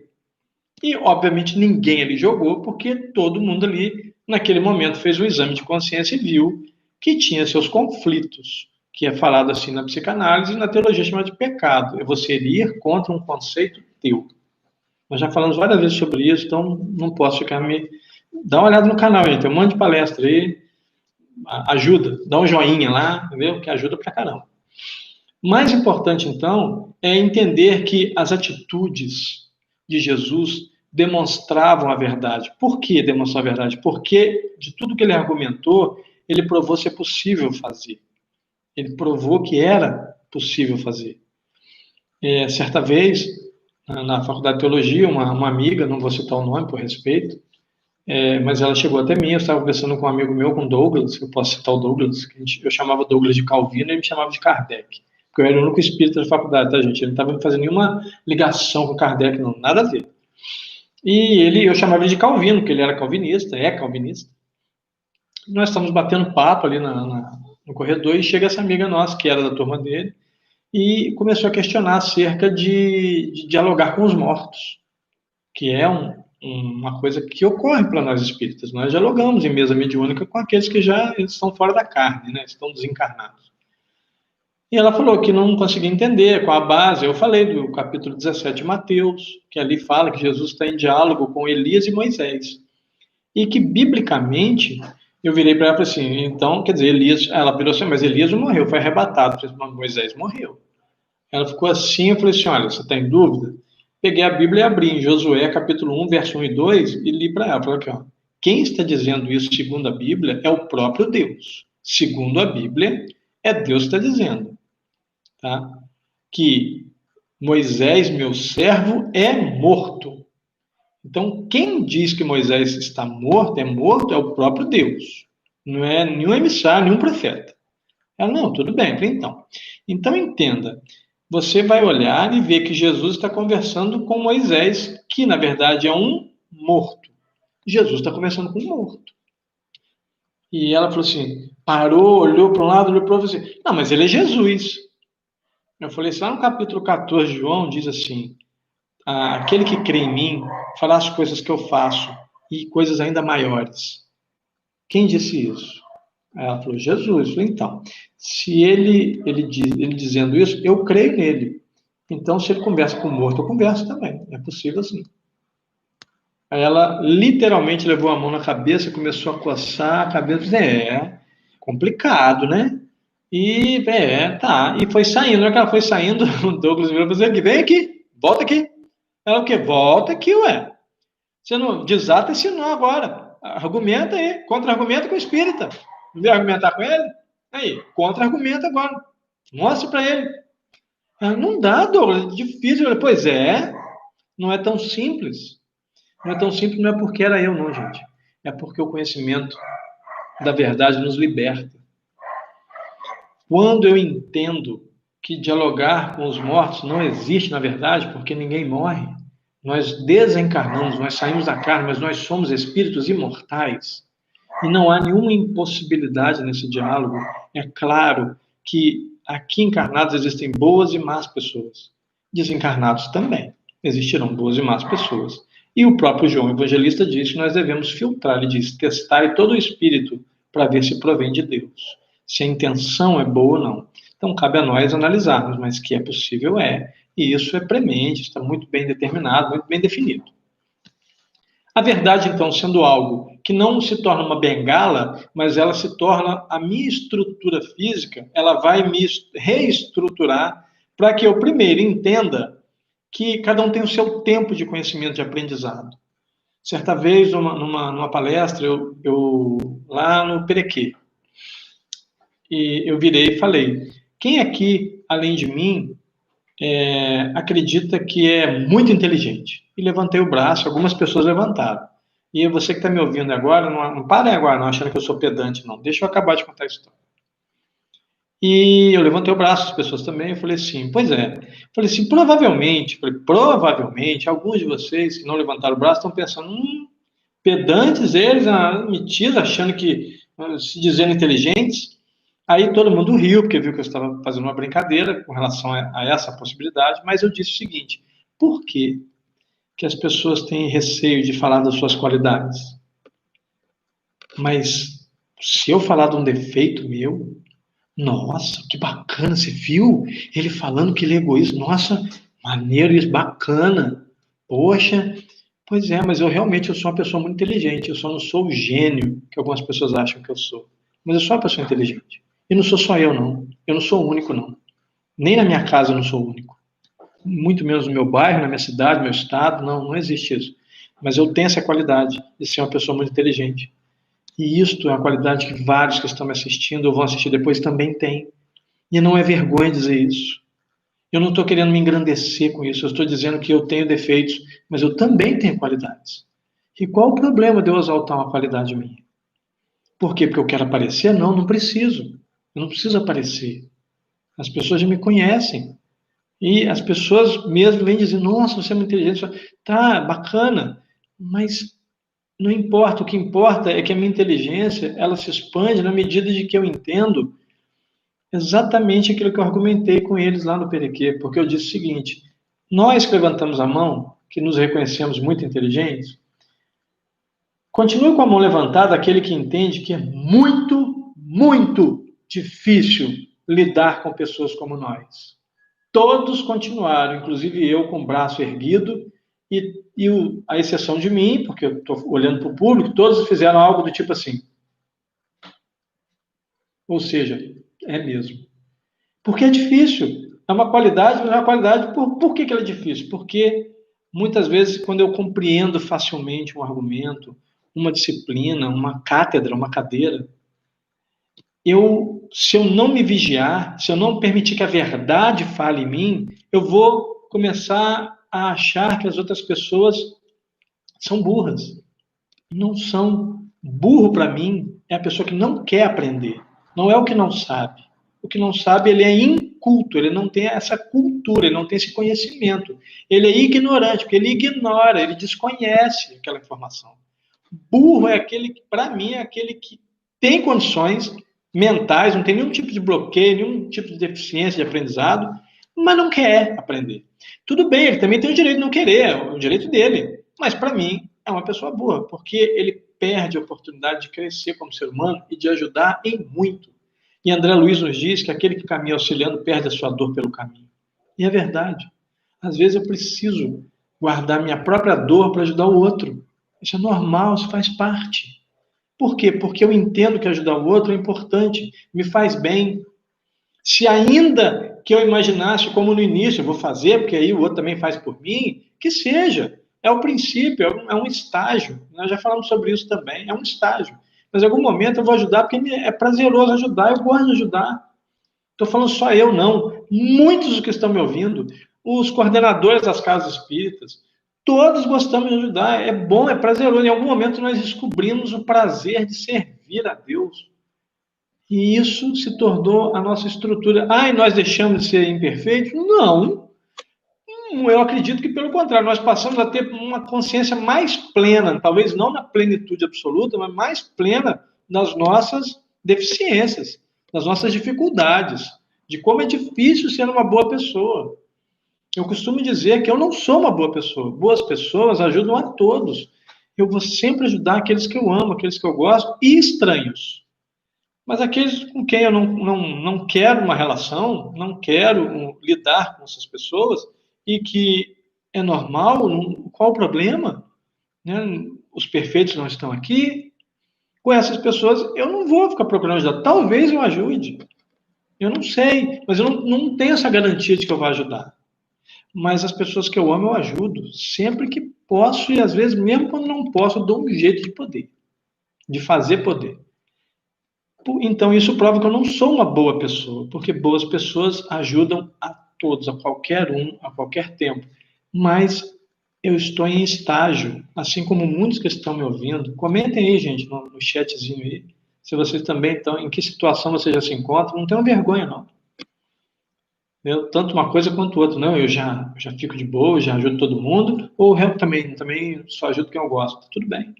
E, obviamente, ninguém ali jogou, porque todo mundo ali, naquele momento, fez o exame de consciência e viu que tinha seus conflitos, que é falado assim na psicanálise e na teologia chamada de pecado. É você ir contra um conceito teu. Nós já falamos várias vezes sobre isso, então não posso ficar me... Dá uma olhada no canal aí, tem um monte de palestra aí, ajuda, dá um joinha lá, entendeu? Que ajuda pra caramba. Mais importante, então, é entender que as atitudes de Jesus demonstravam a verdade. Por que demonstravam a verdade? Porque de tudo que ele argumentou, ele provou ser possível fazer. Ele provou que era possível fazer. Certa vez, na faculdade de teologia, uma amiga, não vou citar o nome por respeito, mas ela chegou até mim, eu estava conversando com um amigo meu, com Douglas, eu posso citar o Douglas, eu chamava Douglas de Calvino e ele me chamava de Kardec. Porque eu era o único espírita da faculdade, tá, gente? Ele não estava fazendo nenhuma ligação com Kardec, não, nada a ver. E eu chamava ele de Calvino, porque ele era calvinista, é calvinista. Nós estamos batendo papo ali no corredor e chega essa amiga nossa, que era da turma dele, e começou a questionar acerca de dialogar com os mortos, que é uma coisa que ocorre para nós espíritas. Nós dialogamos em mesa mediúnica com aqueles que já estão fora da carne, né? Estão desencarnados. E ela falou que não conseguia entender qual a base. Eu falei do capítulo 17 de Mateus, que ali fala que Jesus está em diálogo com Elias e Moisés. E que, biblicamente, eu virei para ela e falei assim, então, quer dizer, Elias, ela virou assim, mas Elias não morreu, foi arrebatado. Eu falei, Moisés morreu. Ela ficou assim, eu falei assim, olha, você está em dúvida? Peguei a Bíblia e abri em Josué, capítulo 1, verso 1 e 2, e li para ela. Falei aqui, ó, quem está dizendo isso segundo a Bíblia é o próprio Deus. Segundo a Bíblia, é Deus que está dizendo. Tá? Que Moisés, meu servo, é morto. Então, quem diz que Moisés está morto, é o próprio Deus. Não é nenhum emissário, nenhum profeta. Ela, não, tudo bem. Então, entenda. Você vai olhar e ver que Jesus está conversando com Moisés, que, na verdade, é um morto. Jesus está conversando com um morto. E ela falou assim, parou, olhou para um lado, olhou para o outro, assim, não, mas ele é Jesus. Eu falei assim, lá no capítulo 14 de João, diz assim, aquele que crê em mim fará as coisas que eu faço e coisas ainda maiores. Quem disse isso? Aí ela falou, Jesus. Eu falei, então, se ele dizendo isso, eu creio nele. Então, se ele conversa com o morto, eu converso também. É possível assim. Aí ela literalmente levou a mão na cabeça, começou a coçar a cabeça. Complicado, né? E, tá. E foi saindo. Na hora que ela foi saindo, o Douglas virou para dizer, vem aqui, volta aqui. Ela o quê? Volta aqui, ué. Você não desata esse nó agora. Argumenta aí, contra-argumenta com o espírita. Não vai argumentar com ele? Aí, contra-argumenta agora. Mostra para ele. Não dá, Douglas, é difícil. Pois é, não é tão simples. Não é tão simples, não é porque era eu, não, gente. É porque o conhecimento da verdade nos liberta. Quando eu entendo que dialogar com os mortos não existe, na verdade, porque ninguém morre. Nós desencarnamos, nós saímos da carne, mas nós somos espíritos imortais. E não há nenhuma impossibilidade nesse diálogo. É claro que aqui encarnados existem boas e más pessoas. Desencarnados também. Existirão boas e más pessoas. E o próprio João Evangelista diz que nós devemos filtrar, ele diz, testar todo o espírito para ver se provém de Deus. Se a intenção é boa ou não. Então, cabe a nós analisarmos, mas que é possível é. E isso é premente, está muito bem determinado, muito bem definido. A verdade, então, sendo algo que não se torna uma bengala, mas ela se torna a minha estrutura física, ela vai me reestruturar para que eu primeiro entenda que cada um tem o seu tempo de conhecimento, de aprendizado. Certa vez, numa palestra, eu lá no Perequê, e eu virei e falei, quem aqui, além de mim, acredita que é muito inteligente? E levantei o braço, algumas pessoas levantaram. E você que está me ouvindo agora, não parem agora não, achando que eu sou pedante, não. Deixa eu acabar de contar a história. E eu levantei o braço, as pessoas também, eu falei assim, pois é. Falei assim, provavelmente, alguns de vocês que não levantaram o braço estão pensando, pedantes eles, metidos, achando que, se dizendo inteligentes. Aí todo mundo riu, porque viu que eu estava fazendo uma brincadeira com relação a essa possibilidade, mas eu disse o seguinte, por que que as pessoas têm receio de falar das suas qualidades? Mas se eu falar de um defeito meu, nossa, que bacana, você viu? Ele falando que ele é egoísta, nossa, maneiro isso, bacana. Poxa, pois é, mas eu sou uma pessoa muito inteligente, eu só não sou o gênio que algumas pessoas acham que eu sou. Mas eu sou uma pessoa inteligente. E não sou só eu, não. Eu não sou o único, não. Nem na minha casa eu não sou o único. Muito menos no meu bairro, na minha cidade, no meu estado, não existe isso. Mas eu tenho essa qualidade de ser uma pessoa muito inteligente. E isto é uma qualidade que vários que estão me assistindo ou vão assistir depois também têm. E não é vergonha dizer isso. Eu não estou querendo me engrandecer com isso. Eu estou dizendo que eu tenho defeitos, mas eu também tenho qualidades. E qual o problema de eu exaltar uma qualidade minha? Por quê? Porque eu quero aparecer? Não, não preciso. Eu não preciso aparecer. As pessoas já me conhecem. E as pessoas mesmo vêm dizer, nossa, você é muito inteligente. Tá, bacana. Mas não importa. O que importa é que a minha inteligência, ela se expande na medida de que eu entendo exatamente aquilo que eu argumentei com eles lá no Perequê. Porque eu disse o seguinte, nós que levantamos a mão, que nos reconhecemos muito inteligentes, continue com a mão levantada aquele que entende que é muito, muito difícil lidar com pessoas como nós. Todos continuaram, inclusive eu com o braço erguido, a exceção de mim, porque eu estou olhando para o público, todos fizeram algo do tipo assim. Ou seja, é mesmo. Porque é difícil. É uma qualidade, mas é uma qualidade. Por que ela é difícil? Porque muitas vezes, quando eu compreendo facilmente um argumento, uma disciplina, uma cátedra, uma cadeira, se eu não me vigiar, se eu não permitir que a verdade fale em mim, eu vou começar a achar que as outras pessoas são burras. Não são. Burro, para mim, é a pessoa que não quer aprender. Não é o que não sabe. O que não sabe, ele é inculto, ele não tem essa cultura, ele não tem esse conhecimento. Ele é ignorante, porque ele ignora, ele desconhece aquela informação. Burro é aquele que, para mim, é aquele que tem condições mentais, não tem nenhum tipo de bloqueio, nenhum tipo de deficiência de aprendizado, mas não quer aprender. Tudo bem, ele também tem o direito de não querer, é o direito dele. Mas, para mim, é uma pessoa burra, porque ele perde a oportunidade de crescer como ser humano e de ajudar em muito. E André Luiz nos diz que aquele que caminha auxiliando perde a sua dor pelo caminho. E é verdade. Às vezes eu preciso guardar minha própria dor para ajudar o outro. Isso é normal, isso faz parte. Por quê? Porque eu entendo que ajudar o outro é importante, me faz bem. Se ainda que eu imaginasse como no início, eu vou fazer, porque aí o outro também faz por mim, que seja. É o princípio, é um estágio. Nós já falamos sobre isso também, é um estágio. Mas em algum momento eu vou ajudar porque é prazeroso ajudar, eu gosto de ajudar. Estou falando só eu, não. Muitos dos que estão me ouvindo, os coordenadores das casas espíritas, todos gostamos de ajudar. É bom, é prazeroso. Em algum momento nós descobrimos o prazer de servir a Deus. E isso se tornou a nossa estrutura. Ah, e nós deixamos de ser imperfeitos? Não. Eu acredito que, pelo contrário, nós passamos a ter uma consciência mais plena, talvez não na plenitude absoluta, mas mais plena das nossas deficiências, das nossas dificuldades, de como é difícil ser uma boa pessoa. Eu costumo dizer que eu não sou uma boa pessoa. Boas pessoas ajudam a todos. Eu vou sempre ajudar aqueles que eu amo, aqueles que eu gosto, e estranhos. Mas aqueles com quem eu não quero uma relação, não quero lidar com essas pessoas, e que é normal, qual o problema? Né? Os perfeitos não estão aqui. Com essas pessoas, eu não vou ficar procurando ajudar. Talvez eu ajude. Eu não sei, mas eu não tenho essa garantia de que eu vou ajudar. Mas as pessoas que eu amo, eu ajudo. Sempre que posso, e às vezes, mesmo quando não posso, eu dou um jeito de poder. De fazer poder. Então, isso prova que eu não sou uma boa pessoa, porque boas pessoas ajudam a todos, a qualquer um, a qualquer tempo. Mas eu estou em estágio, assim como muitos que estão me ouvindo. Comentem aí, gente, no chatzinho aí, se vocês também estão, em que situação vocês já se encontram. Não tenham vergonha, não. Tanto uma coisa quanto outra. Não, eu já fico de boa, já ajudo todo mundo, ou eu também só ajudo quem eu gosto. Tudo bem.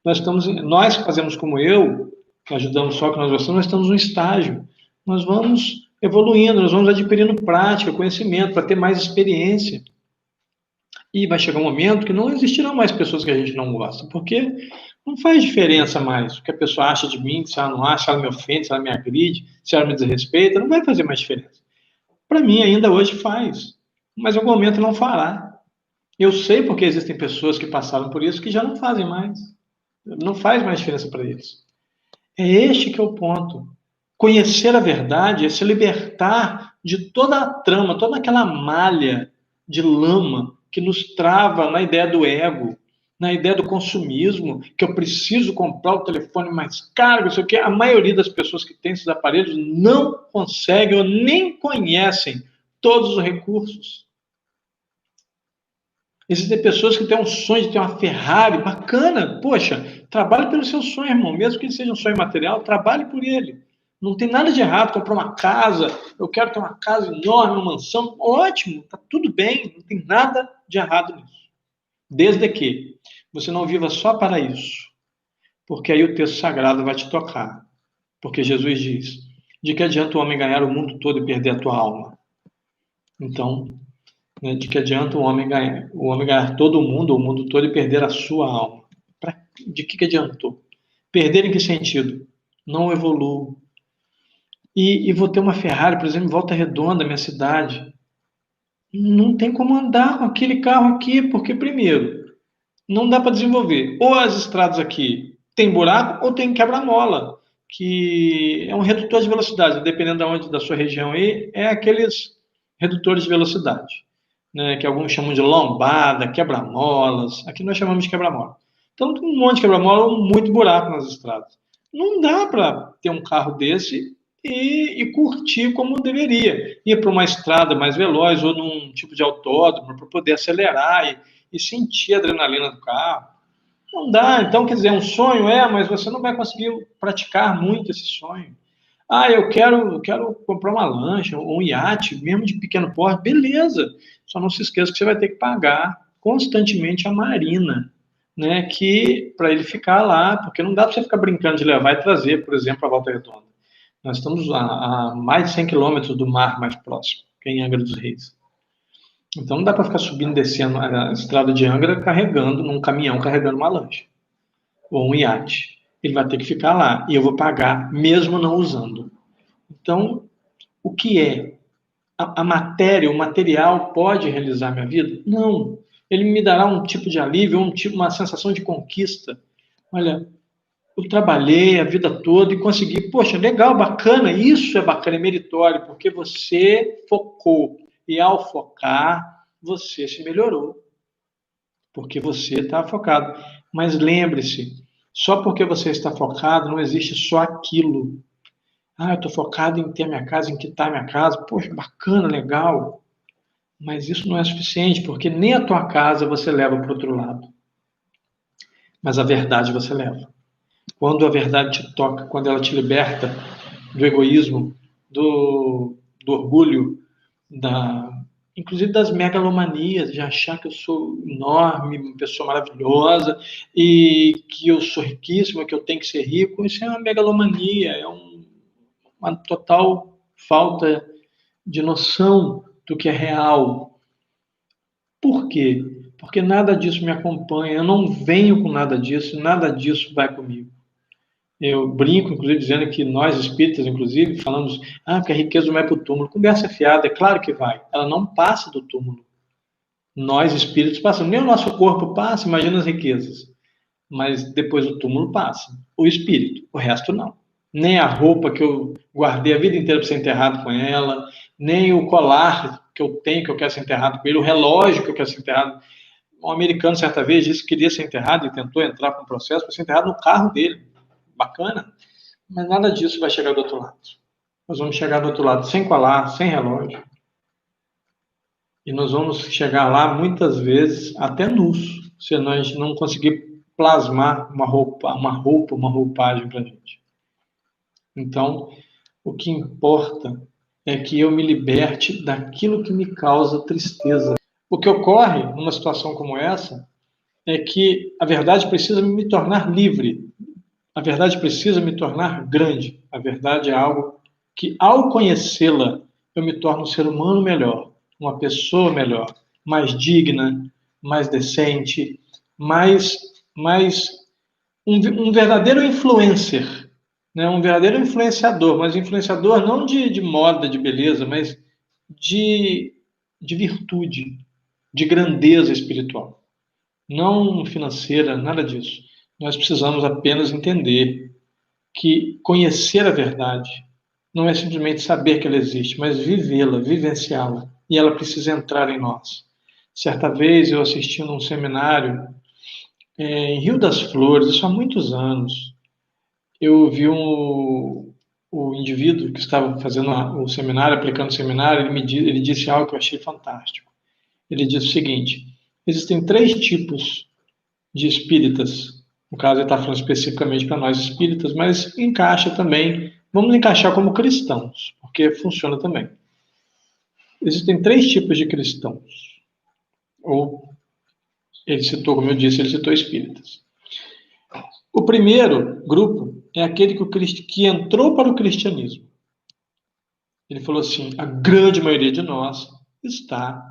Nós que fazemos como eu, que ajudamos só que nós gostamos, nós estamos num estágio. Nós vamos evoluindo, nós vamos adquirindo prática, conhecimento, para ter mais experiência. E vai chegar um momento que não existirão mais pessoas que a gente não gosta, porque não faz diferença mais o que a pessoa acha de mim, se ela não acha, se ela me ofende, se ela me agride, se ela me desrespeita, não vai fazer mais diferença. Para mim, ainda hoje faz, mas em algum momento não fará. Eu sei porque existem pessoas que passaram por isso que já não fazem mais. Não faz mais diferença para eles. É este que é o ponto. Conhecer a verdade é se libertar de toda a trama, toda aquela malha de lama que nos trava na ideia do ego, na ideia do consumismo, que eu preciso comprar o telefone mais caro, não sei o quê. A maioria das pessoas que têm esses aparelhos não conseguem ou nem conhecem todos os recursos. Existem pessoas que têm um sonho de ter uma Ferrari bacana. Poxa, trabalhe pelo seu sonho, irmão. Mesmo que ele seja um sonho material, trabalhe por ele. Não tem nada de errado comprar uma casa. Eu quero ter uma casa enorme, uma mansão. Ótimo, tá tudo bem. Não tem nada de errado nisso. Desde que você não viva só para isso. Porque aí o texto sagrado vai te tocar. Porque Jesus diz: de que adianta o homem ganhar o mundo todo e perder a tua alma? Então, de que adianta o homem ganhar todo o mundo todo e perder a sua alma? De que adiantou? Perder em que sentido? Não evoluo. E vou ter uma Ferrari, por exemplo, em Volta Redonda, minha cidade. Não tem como andar com aquele carro aqui, porque, primeiro, não dá para desenvolver. Ou as estradas aqui tem buraco ou tem quebra-mola, que é um redutor de velocidade, dependendo da sua região aí, é aqueles redutores de velocidade, né, que alguns chamam de lombada, quebra-molas. Aqui nós chamamos de quebra-mola. Então tem um monte de quebra-mola, muito buraco nas estradas. Não dá para ter um carro desse e curtir como deveria. Ir para uma estrada mais veloz ou num tipo de autódromo para poder acelerar e sentir a adrenalina do carro. Não dá. Então, quer dizer, um sonho mas você não vai conseguir praticar muito esse sonho. Ah, eu quero comprar uma lancha ou um iate, mesmo de pequeno porte, beleza. Só não se esqueça que você vai ter que pagar constantemente a marina, né? Que para ele ficar lá, porque não dá para você ficar brincando de levar e trazer, por exemplo, a Volta Redonda. Nós estamos a mais de 100 quilômetros do mar mais próximo, que é em Angra dos Reis. Então não dá para ficar subindo e descendo a estrada de Angra carregando, num caminhão carregando uma lancha ou um iate. Ele vai ter que ficar lá e eu vou pagar mesmo não usando. Então, o que é? A matéria, o material pode realizar minha vida? Não. Ele me dará um tipo de alívio, uma sensação de conquista. Olha, eu trabalhei a vida toda e consegui. Poxa, legal, bacana, isso é bacana, é meritório, porque você focou. E ao focar, você se melhorou. porque você está focado. Mas lembre-se, só porque você está focado, não existe só aquilo. Ah, eu estou focado em ter minha casa, em quitar minha casa. Poxa, bacana, legal. Mas isso não é suficiente, porque nem a tua casa você leva para o outro lado. Mas a verdade você leva. Quando a verdade te toca, quando ela te liberta do egoísmo, do orgulho, inclusive das megalomanias, de achar que eu sou enorme, uma pessoa maravilhosa, e que eu sou riquíssima, que eu tenho que ser rico, isso é uma megalomania, uma total falta de noção do que é real. Por quê? Porque nada disso me acompanha, eu não venho com nada disso vai comigo. Eu brinco, inclusive, dizendo que nós espíritas, inclusive, falamos, porque a riqueza não vai para o túmulo. Conversa fiada, é claro que vai. Ela não passa do túmulo. Nós espíritos passamos. Nem o nosso corpo passa, imagina as riquezas. Mas depois o túmulo passa. O espírito, o resto não. Nem a roupa que eu guardei a vida inteira para ser enterrado com ela, nem o colar que eu tenho, que eu quero ser enterrado com ele, o relógio que eu quero ser enterrado. Um americano, certa vez, disse que queria ser enterrado e tentou entrar para um processo para ser enterrado no carro dele. Bacana, mas nada disso vai chegar do outro lado. Nós vamos chegar do outro lado sem colar, sem relógio. E nós vamos chegar lá, muitas vezes, até nus, se nós não conseguir plasmar uma roupagem para a gente. Então, o que importa é que eu me liberte daquilo que me causa tristeza. O que ocorre numa situação como essa é que a verdade precisa me tornar livre. A verdade precisa me tornar grande. A verdade é algo que, ao conhecê-la, eu me torno um ser humano melhor, uma pessoa melhor, mais digna, mais decente, mais um verdadeiro influencer, né? Um verdadeiro influenciador, mas influenciador não de moda, de beleza, mas de virtude, de grandeza espiritual. Não financeira, nada disso. Nós precisamos apenas entender que conhecer a verdade não é simplesmente saber que ela existe, mas vivê-la, vivenciá-la. E ela precisa entrar em nós. Certa vez eu assisti num seminário em Rio das Flores, isso há muitos anos. Eu vi o indivíduo que estava fazendo o seminário, aplicando o seminário, ele disse algo que eu achei fantástico. Ele disse o seguinte: existem 3 tipos de espíritas. No caso, ele está falando especificamente para nós espíritas, mas encaixa também. Vamos encaixar como cristãos, porque funciona também. Existem 3 tipos de cristãos. Ou, ele citou, como eu disse, ele citou espíritas. O primeiro grupo é aquele que entrou para o cristianismo. Ele falou assim: a grande maioria de nós está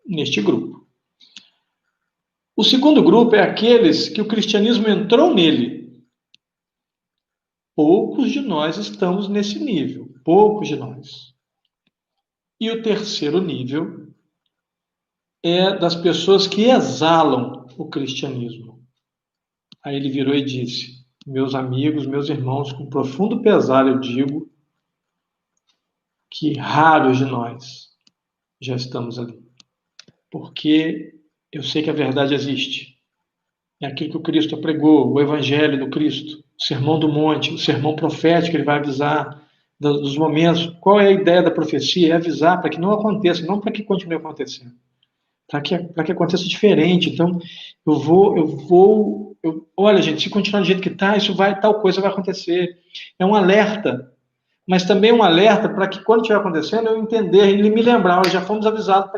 neste grupo. O segundo grupo é aqueles que o cristianismo entrou nele. Poucos de nós estamos nesse nível. Poucos de nós. E o terceiro nível é das pessoas que exalam o cristianismo. Aí ele virou e disse: meus amigos, meus irmãos, com profundo pesar eu digo que raros de nós já estamos ali. Porque eu sei que a verdade existe. É aquilo que o Cristo pregou, o Evangelho do Cristo, o Sermão do Monte, o sermão profético, ele vai avisar dos momentos. Qual é a ideia da profecia? É avisar para que não aconteça, não para que continue acontecendo. Para que aconteça diferente. Então, olha, gente, se continuar do jeito que está, tal coisa vai acontecer. É um alerta, mas também um alerta para que quando estiver acontecendo, eu entender e me lembrar, já fomos avisados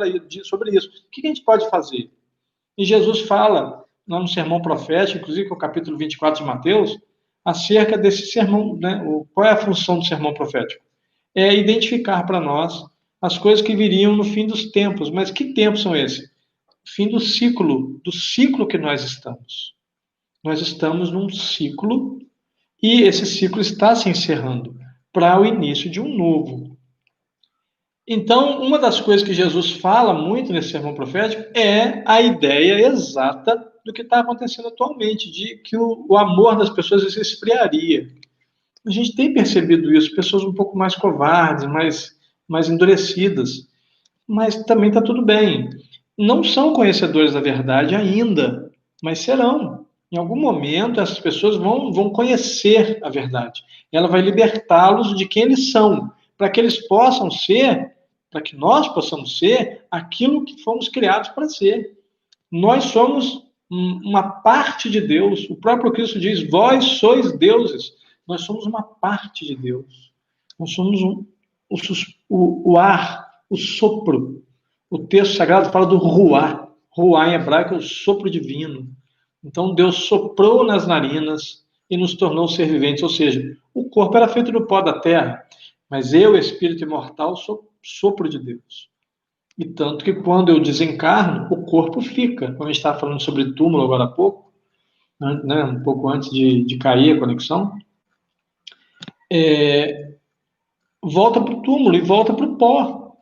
sobre isso. O que a gente pode fazer? E Jesus fala, lá no sermão profético, inclusive, que é o capítulo 24 de Mateus, acerca desse sermão, né? Qual é a função do sermão profético? É identificar para nós as coisas que viriam no fim dos tempos. Mas que tempos são esses? Fim do ciclo que nós estamos. Nós estamos num ciclo e esse ciclo está se encerrando para o início de um novo. Então, uma das coisas que Jesus fala muito nesse sermão profético é a ideia exata do que está acontecendo atualmente, de que o amor das pessoas se esfriaria. A gente tem percebido isso, pessoas um pouco mais covardes, mais endurecidas, mas também está tudo bem. não são conhecedores da verdade ainda, mas serão. Em algum momento, essas pessoas vão conhecer a verdade. Ela vai libertá-los de quem eles são, para que eles possam ser, para que nós possamos ser aquilo que fomos criados para ser. Nós somos uma parte de Deus. O próprio Cristo diz: vós sois deuses. Nós somos uma parte de Deus. Nós somos o ar, o sopro. O texto sagrado fala do ruá. Ruá em hebraico é o sopro divino. Então Deus soprou nas narinas e nos tornou ser viventes. Ou seja, o corpo era feito do pó da terra, mas eu, espírito imortal, sou sopro de Deus. E tanto que quando eu desencarno, o corpo fica. Como a gente estava falando sobre túmulo agora há pouco, né, um pouco antes de cair a conexão, volta para o túmulo e volta para o pó.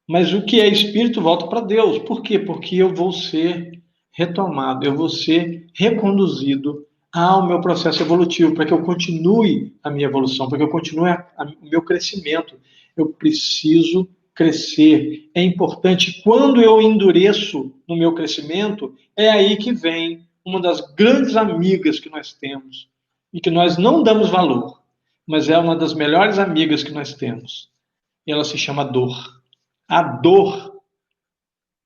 Mas o que é espírito volta para Deus. Por quê? Porque eu vou ser retomado, eu vou ser reconduzido ao meu processo evolutivo, para que eu continue a minha evolução, para que eu continue o meu crescimento. Eu preciso crescer. É importante. Quando eu endureço no meu crescimento, é aí que vem uma das grandes amigas que nós temos e que nós não damos valor, mas é uma das melhores amigas que nós temos. E ela se chama dor. A dor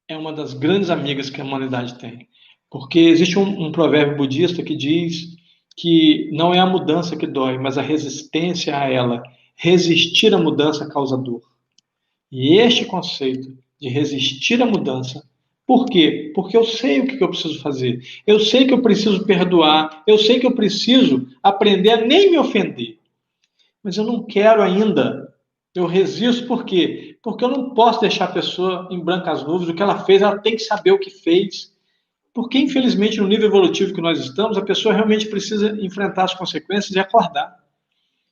é uma das grandes amigas que a humanidade tem. Porque existe um provérbio budista que diz que não é a mudança que dói, mas a resistência a ela. Resistir à mudança causa dor. E este conceito de resistir à mudança, por quê? Porque eu sei o que eu preciso fazer. Eu sei que eu preciso perdoar. Eu sei que eu preciso aprender a nem me ofender. Mas eu não quero ainda. Eu resisto por quê? Porque eu não posso deixar a pessoa em brancas nuvens. O que ela fez, ela tem que saber o que fez. Porque, infelizmente, no nível evolutivo que nós estamos, a pessoa realmente precisa enfrentar as consequências e acordar.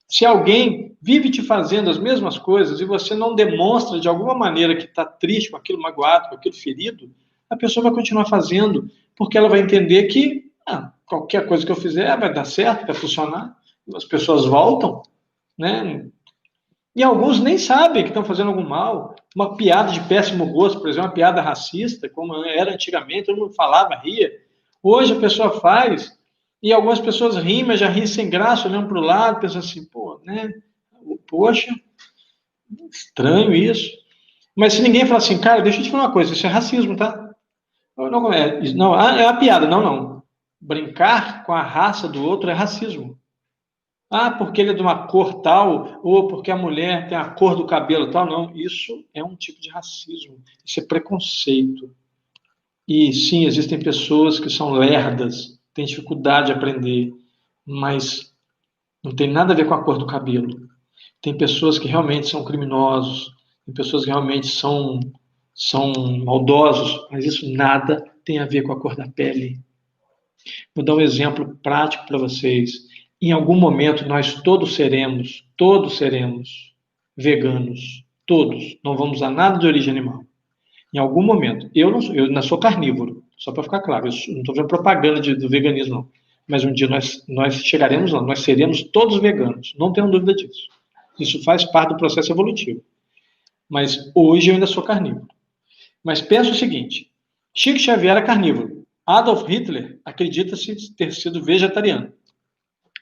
Se alguém vive te fazendo as mesmas coisas e você não demonstra de alguma maneira que está triste com aquilo, magoado, com aquilo ferido, a pessoa vai continuar fazendo, porque ela vai entender que qualquer coisa que eu fizer vai dar certo, vai funcionar. As pessoas voltam, né? E alguns nem sabem que estão fazendo algum mal. Uma piada de péssimo gosto, por exemplo, uma piada racista, como era antigamente, todo mundo falava, ria. Hoje a pessoa faz, e algumas pessoas riem, mas já riem sem graça, olhando para o lado, pensando assim, pô, né? Poxa, estranho isso. Mas se ninguém falar assim, cara, deixa eu te falar uma coisa, isso é racismo, tá? Não, é uma piada, não, não. Brincar com a raça do outro é racismo. Porque ele é de uma cor tal, ou porque a mulher tem a cor do cabelo tal. Não, isso é um tipo de racismo. Isso é preconceito. E sim, existem pessoas que são lerdas, têm dificuldade de aprender, mas não tem nada a ver com a cor do cabelo. Tem pessoas que realmente são criminosos, tem pessoas que realmente são maldosos, mas isso nada tem a ver com a cor da pele. Vou dar um exemplo prático para vocês. Em algum momento nós todos seremos veganos, todos. Não vamos usar nada de origem animal. Em algum momento. Eu não sou carnívoro, só para ficar claro. Eu não estou fazendo propaganda do veganismo, não. Mas um dia nós chegaremos lá, nós seremos todos veganos. Não tenho dúvida disso. Isso faz parte do processo evolutivo. Mas hoje eu ainda sou carnívoro. Mas pensa o seguinte: Chico Xavier era carnívoro. Adolf Hitler acredita-se ter sido vegetariano.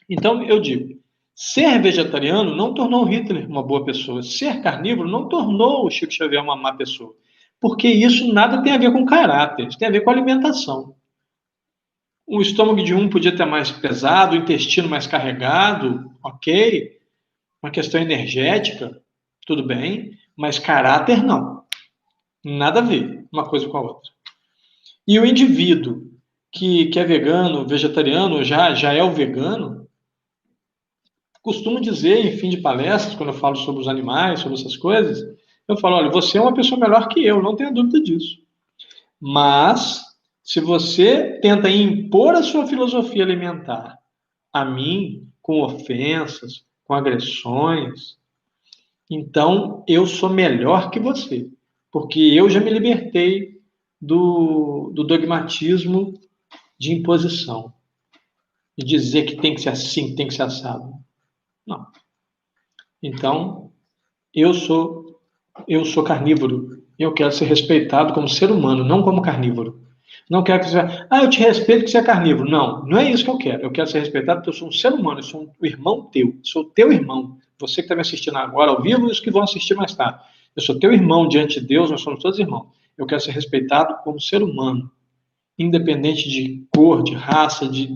Então, eu digo, ser vegetariano não tornou Hitler uma boa pessoa. Ser carnívoro não tornou o Chico Xavier uma má pessoa. Porque isso nada tem a ver com caráter, isso tem a ver com alimentação. O estômago de um podia ter mais pesado, o intestino mais carregado, ok. Uma questão energética, tudo bem, mas caráter não. Nada a ver uma coisa com a outra. E o indivíduo que é vegano, vegetariano, já é o vegano, costumo dizer em fim de palestras, quando eu falo sobre os animais, sobre essas coisas, eu falo, olha, você é uma pessoa melhor que eu, não tenha dúvida disso. Mas, se você tenta impor a sua filosofia alimentar a mim, com ofensas, com agressões, então eu sou melhor que você, porque eu já me libertei do dogmatismo de imposição, de dizer que tem que ser assim, tem que ser assado. Não. Então, eu sou carnívoro. Eu quero ser respeitado como ser humano, não como carnívoro. Não quero que você... eu te respeito porque você é carnívoro. Não, não é isso que eu quero. Eu quero ser respeitado porque eu sou um ser humano, eu sou um irmão teu. Sou teu irmão. Você que está me assistindo agora ao vivo e os que vão assistir mais tarde. Eu sou teu irmão diante de Deus, nós somos todos irmãos. Eu quero ser respeitado como ser humano, independente de cor, de raça, de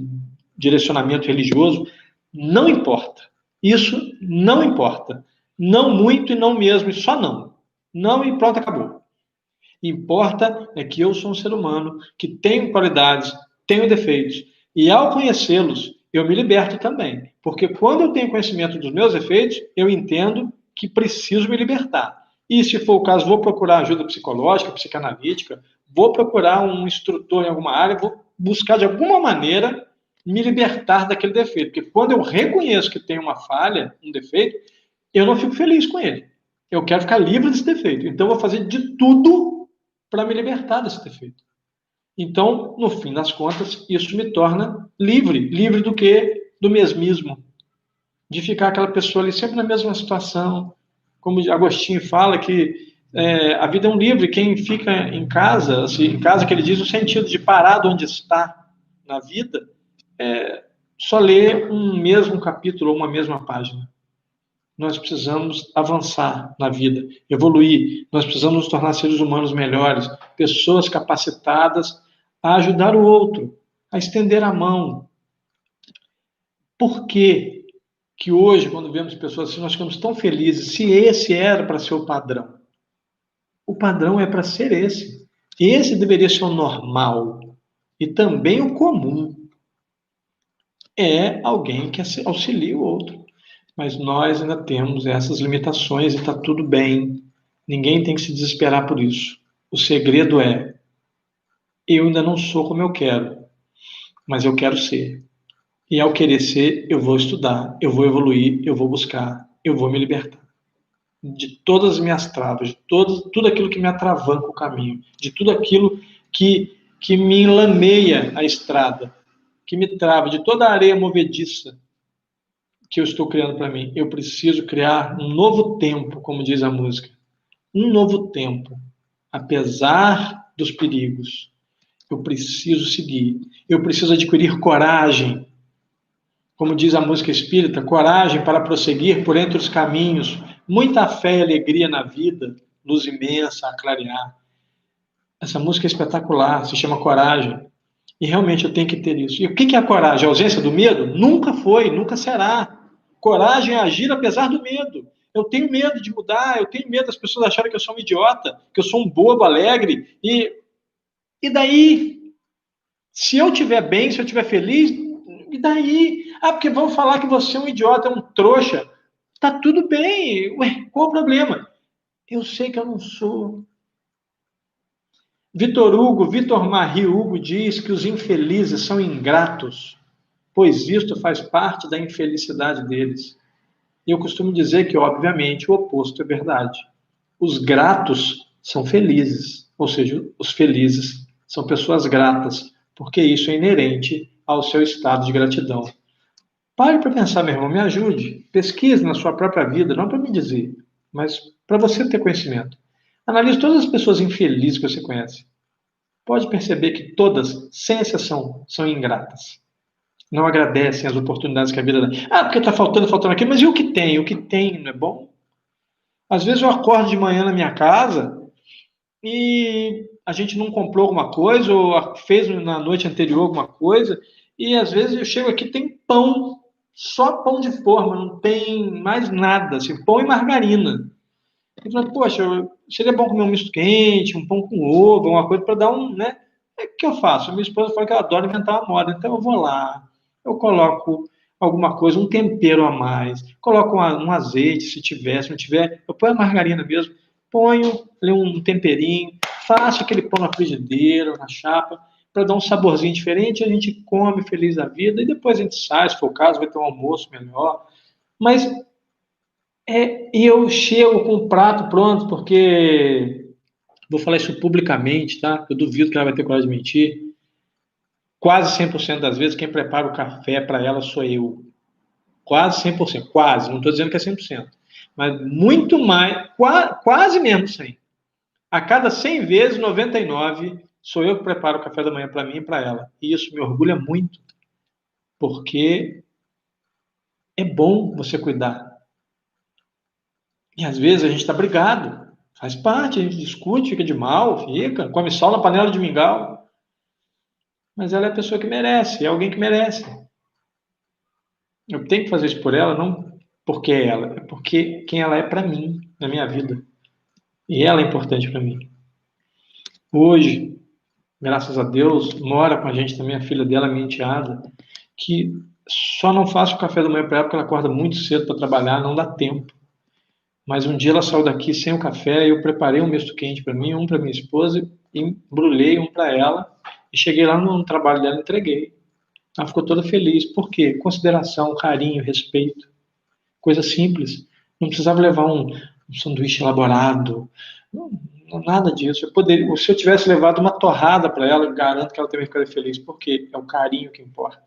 direcionamento religioso. Não importa. Isso não importa. Não muito e não mesmo, e só não. Não e pronto, acabou. Importa é que eu sou um ser humano que tenho qualidades, tenho defeitos. E ao conhecê-los, eu me liberto também. Porque quando eu tenho conhecimento dos meus defeitos, eu entendo que preciso me libertar. E se for o caso, vou procurar ajuda psicológica, psicanalítica, vou procurar um instrutor em alguma área, vou buscar de alguma maneira me libertar daquele defeito. Porque quando eu reconheço que tem uma falha, um defeito, eu não fico feliz com ele. Eu quero ficar livre desse defeito. Então, eu vou fazer de tudo para me libertar desse defeito. Então, no fim das contas, isso me torna livre. Livre do quê? Do mesmismo. De ficar aquela pessoa ali sempre na mesma situação. Como Agostinho fala que a vida é um livro, e quem fica em casa, assim, em casa que ele diz o sentido de parar de onde está na vida, só ler um mesmo capítulo ou uma mesma página. Nós precisamos avançar na vida, evoluir. Nós precisamos nos tornar seres humanos melhores, pessoas capacitadas a ajudar o outro, a estender a mão. Por que que hoje, quando vemos pessoas assim, nós ficamos tão felizes? Se esse era para ser o padrão. O padrão é para ser esse. Esse deveria ser o normal. E também o comum. É alguém que auxilia o outro. Mas nós ainda temos essas limitações e está tudo bem. Ninguém tem que se desesperar por isso. O segredo é: eu ainda não sou como eu quero, mas eu quero ser. E ao querer ser, eu vou estudar, eu vou evoluir, eu vou buscar, eu vou me libertar de todas as minhas travas, de tudo aquilo que me atravanca o caminho, de tudo aquilo que me enlameia a estrada, que me trava, de toda a areia movediça que eu estou criando para mim. Eu preciso criar um novo tempo, como diz a música. Um novo tempo. Apesar dos perigos, eu preciso seguir. Eu preciso adquirir coragem. Como diz a música espírita, coragem para prosseguir por entre os caminhos. Muita fé e alegria na vida, luz imensa a clarear. Essa música é espetacular, se chama Coragem. E realmente eu tenho que ter isso. E o que é a coragem? A ausência do medo? Nunca foi, nunca será. Coragem é agir apesar do medo. Eu tenho medo de mudar, eu tenho medo das pessoas acharem que eu sou um idiota, que eu sou um bobo alegre. E daí? Se eu estiver bem, se eu estiver feliz, e daí? Porque vão falar que você é um idiota, é um trouxa. Tá tudo bem. Ué, qual o problema? Eu sei que eu não sou. Vitor Marie Hugo diz que os infelizes são ingratos, pois isto faz parte da infelicidade deles. E eu costumo dizer que, obviamente, o oposto é verdade. Os gratos são felizes, ou seja, os felizes são pessoas gratas, porque isso é inerente ao seu estado de gratidão. Pare para pensar, meu irmão, me ajude. Pesquise na sua própria vida, não para me dizer, mas para você ter conhecimento. Analise todas as pessoas infelizes que você conhece. Pode perceber que todas, sem exceção, são ingratas. Não agradecem as oportunidades que a vida dá. Porque está faltando aquilo. Mas e o que tem? O que tem não é bom? Às vezes eu acordo de manhã na minha casa e a gente não comprou alguma coisa ou fez na noite anterior alguma coisa e às vezes eu chego aqui e tem pão, só pão de forma, não tem mais nada, assim, pão e margarina. Eu falo, poxa, seria bom comer um misto quente, um pão com ovo, uma coisa para dar um, né? O que eu faço? A minha esposa fala que eu adoro inventar uma moda, então eu vou lá, eu coloco alguma coisa, um tempero a mais, coloco um azeite, se tiver, se não tiver, eu ponho a margarina mesmo, ponho ali um temperinho, faço aquele pão na frigideira, na chapa, para dar um saborzinho diferente, a gente come feliz da vida, e depois a gente sai, se for o caso, vai ter um almoço melhor. Mas e eu chego com o prato pronto, porque vou falar isso publicamente, tá? Eu duvido que ela vai ter coragem de mentir. Quase 100% das vezes, quem prepara o café para ela sou eu. Quase 100%, quase, não estou dizendo que é 100%. Mas muito mais, quase mesmo 100%. A cada 100 vezes, 99, sou eu que preparo o café da manhã para mim e para ela. E isso me orgulha muito, porque é bom você cuidar. E às vezes a gente está brigado, faz parte, a gente discute, fica de mal, fica, come sal na panela de mingau. Mas ela é a pessoa que merece, é alguém que merece. Eu tenho que fazer isso por ela, não porque é ela, é porque quem ela é para mim, na minha vida. E ela é importante para mim. Hoje, graças a Deus, mora com a gente também a filha dela, minha enteada, que só não faço o café da manhã para ela porque ela acorda muito cedo para trabalhar, não dá tempo. Mas um dia ela saiu daqui sem o café e eu preparei um misto quente para mim, um para minha esposa, e embrulhei um para ela. E cheguei lá no trabalho dela e entreguei. Ela ficou toda feliz. Por quê? Consideração, carinho, respeito. Coisa simples. Não precisava levar um sanduíche elaborado. Não, nada disso. Se eu tivesse levado uma torrada para ela, eu garanto que ela também ficaria feliz. Porque é o carinho que importa.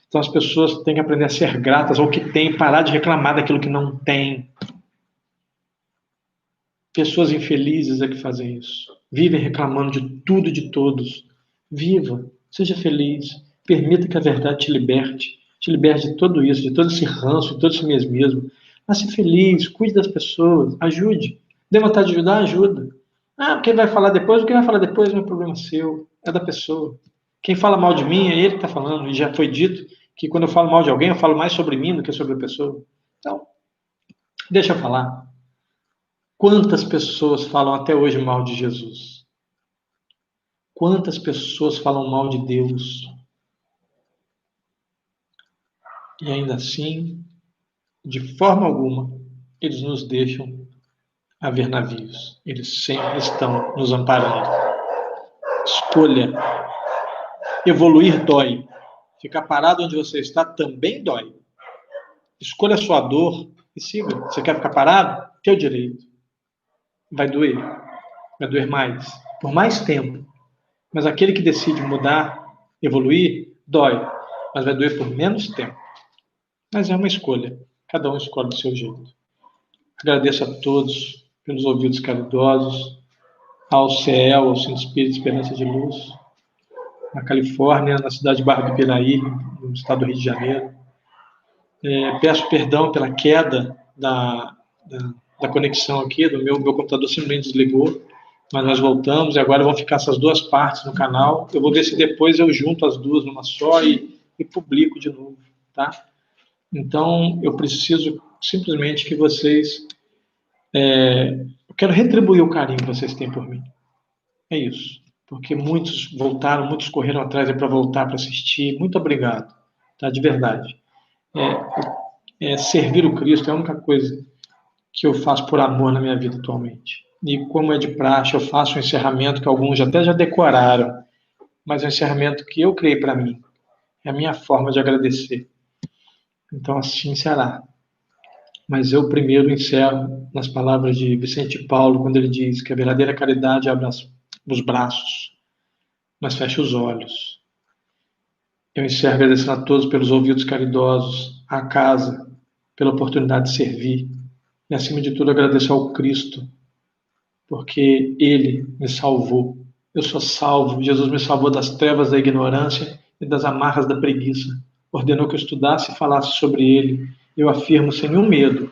Então as pessoas têm que aprender a ser gratas ao que tem, parar de reclamar daquilo que não tem. Pessoas infelizes é que fazem isso. Vivem reclamando de tudo e de todos. Viva, seja feliz. Permita que a verdade te liberte. Te liberte de tudo isso, de todo esse ranço, de todo esse mesmo. Mas seja feliz, cuide das pessoas, ajude. Dê vontade de ajudar, ajuda. Ah, quem vai falar depois? O que vai falar depois não é problema seu, é da pessoa. Quem fala mal de mim é ele que está falando. E já foi dito que quando eu falo mal de alguém, eu falo mais sobre mim do que sobre a pessoa. Então, deixa eu falar. Quantas pessoas falam até hoje mal de Jesus? Quantas pessoas falam mal de Deus? E ainda assim, de forma alguma, eles nos deixam a ver navios. Eles sempre estão nos amparando. Escolha. Evoluir dói. Ficar parado onde você está também dói. Escolha a sua dor e siga. Você quer ficar parado? Teu direito. Vai doer. Vai doer mais. Por mais tempo. Mas aquele que decide mudar, evoluir, dói. Mas vai doer por menos tempo. Mas é uma escolha. Cada um escolhe do seu jeito. Agradeço a todos pelos ouvidos caridosos, ao CEL, ao Centro Espírita Esperança de Luz, na Califórnia, na cidade de Barra do Piraí, no estado do Rio de Janeiro. Peço perdão pela queda da conexão aqui, do meu computador simplesmente desligou, mas nós voltamos e agora vão ficar essas duas partes no canal. Eu vou ver se depois eu junto as duas numa só e publico de novo, tá? Então, eu preciso simplesmente que vocês... eu quero retribuir o carinho que vocês têm por mim. É isso. Porque muitos voltaram, muitos correram atrás para voltar para assistir. Muito obrigado, tá? De verdade. Servir o Cristo é a única coisa que eu faço por amor na minha vida atualmente. E como é de praxe, eu faço um encerramento que alguns até já decoraram, mas é um encerramento que eu criei para mim. É a minha forma de agradecer. Então, assim será. Mas eu primeiro encerro nas palavras de Vicente Paulo, quando ele diz que a verdadeira caridade abre os braços, mas fecha os olhos. Eu encerro agradecendo a todos pelos ouvidos caridosos, à casa, pela oportunidade de servir. E, acima de tudo, agradeço ao Cristo, porque Ele me salvou. Eu sou salvo. Jesus me salvou das trevas da ignorância e das amarras da preguiça. Ordenou que eu estudasse e falasse sobre Ele. Eu afirmo sem nenhum medo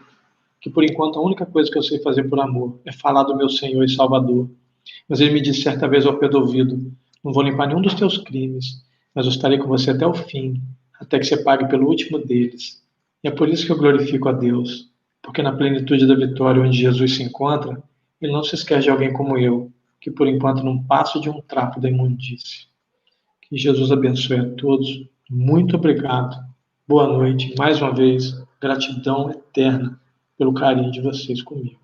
que, por enquanto, a única coisa que eu sei fazer por amor é falar do meu Senhor e Salvador. Mas Ele me disse certa vez ao pé do ouvido: não vou limpar nenhum dos teus crimes, mas eu estarei com você até o fim, até que você pague pelo último deles. E é por isso que eu glorifico a Deus, porque na plenitude da vitória onde Jesus se encontra, Ele não se esquece de alguém como eu, que por enquanto não passo de um trapo da imundície. Que Jesus abençoe a todos. Muito obrigado. Boa noite. Mais uma vez, gratidão eterna pelo carinho de vocês comigo.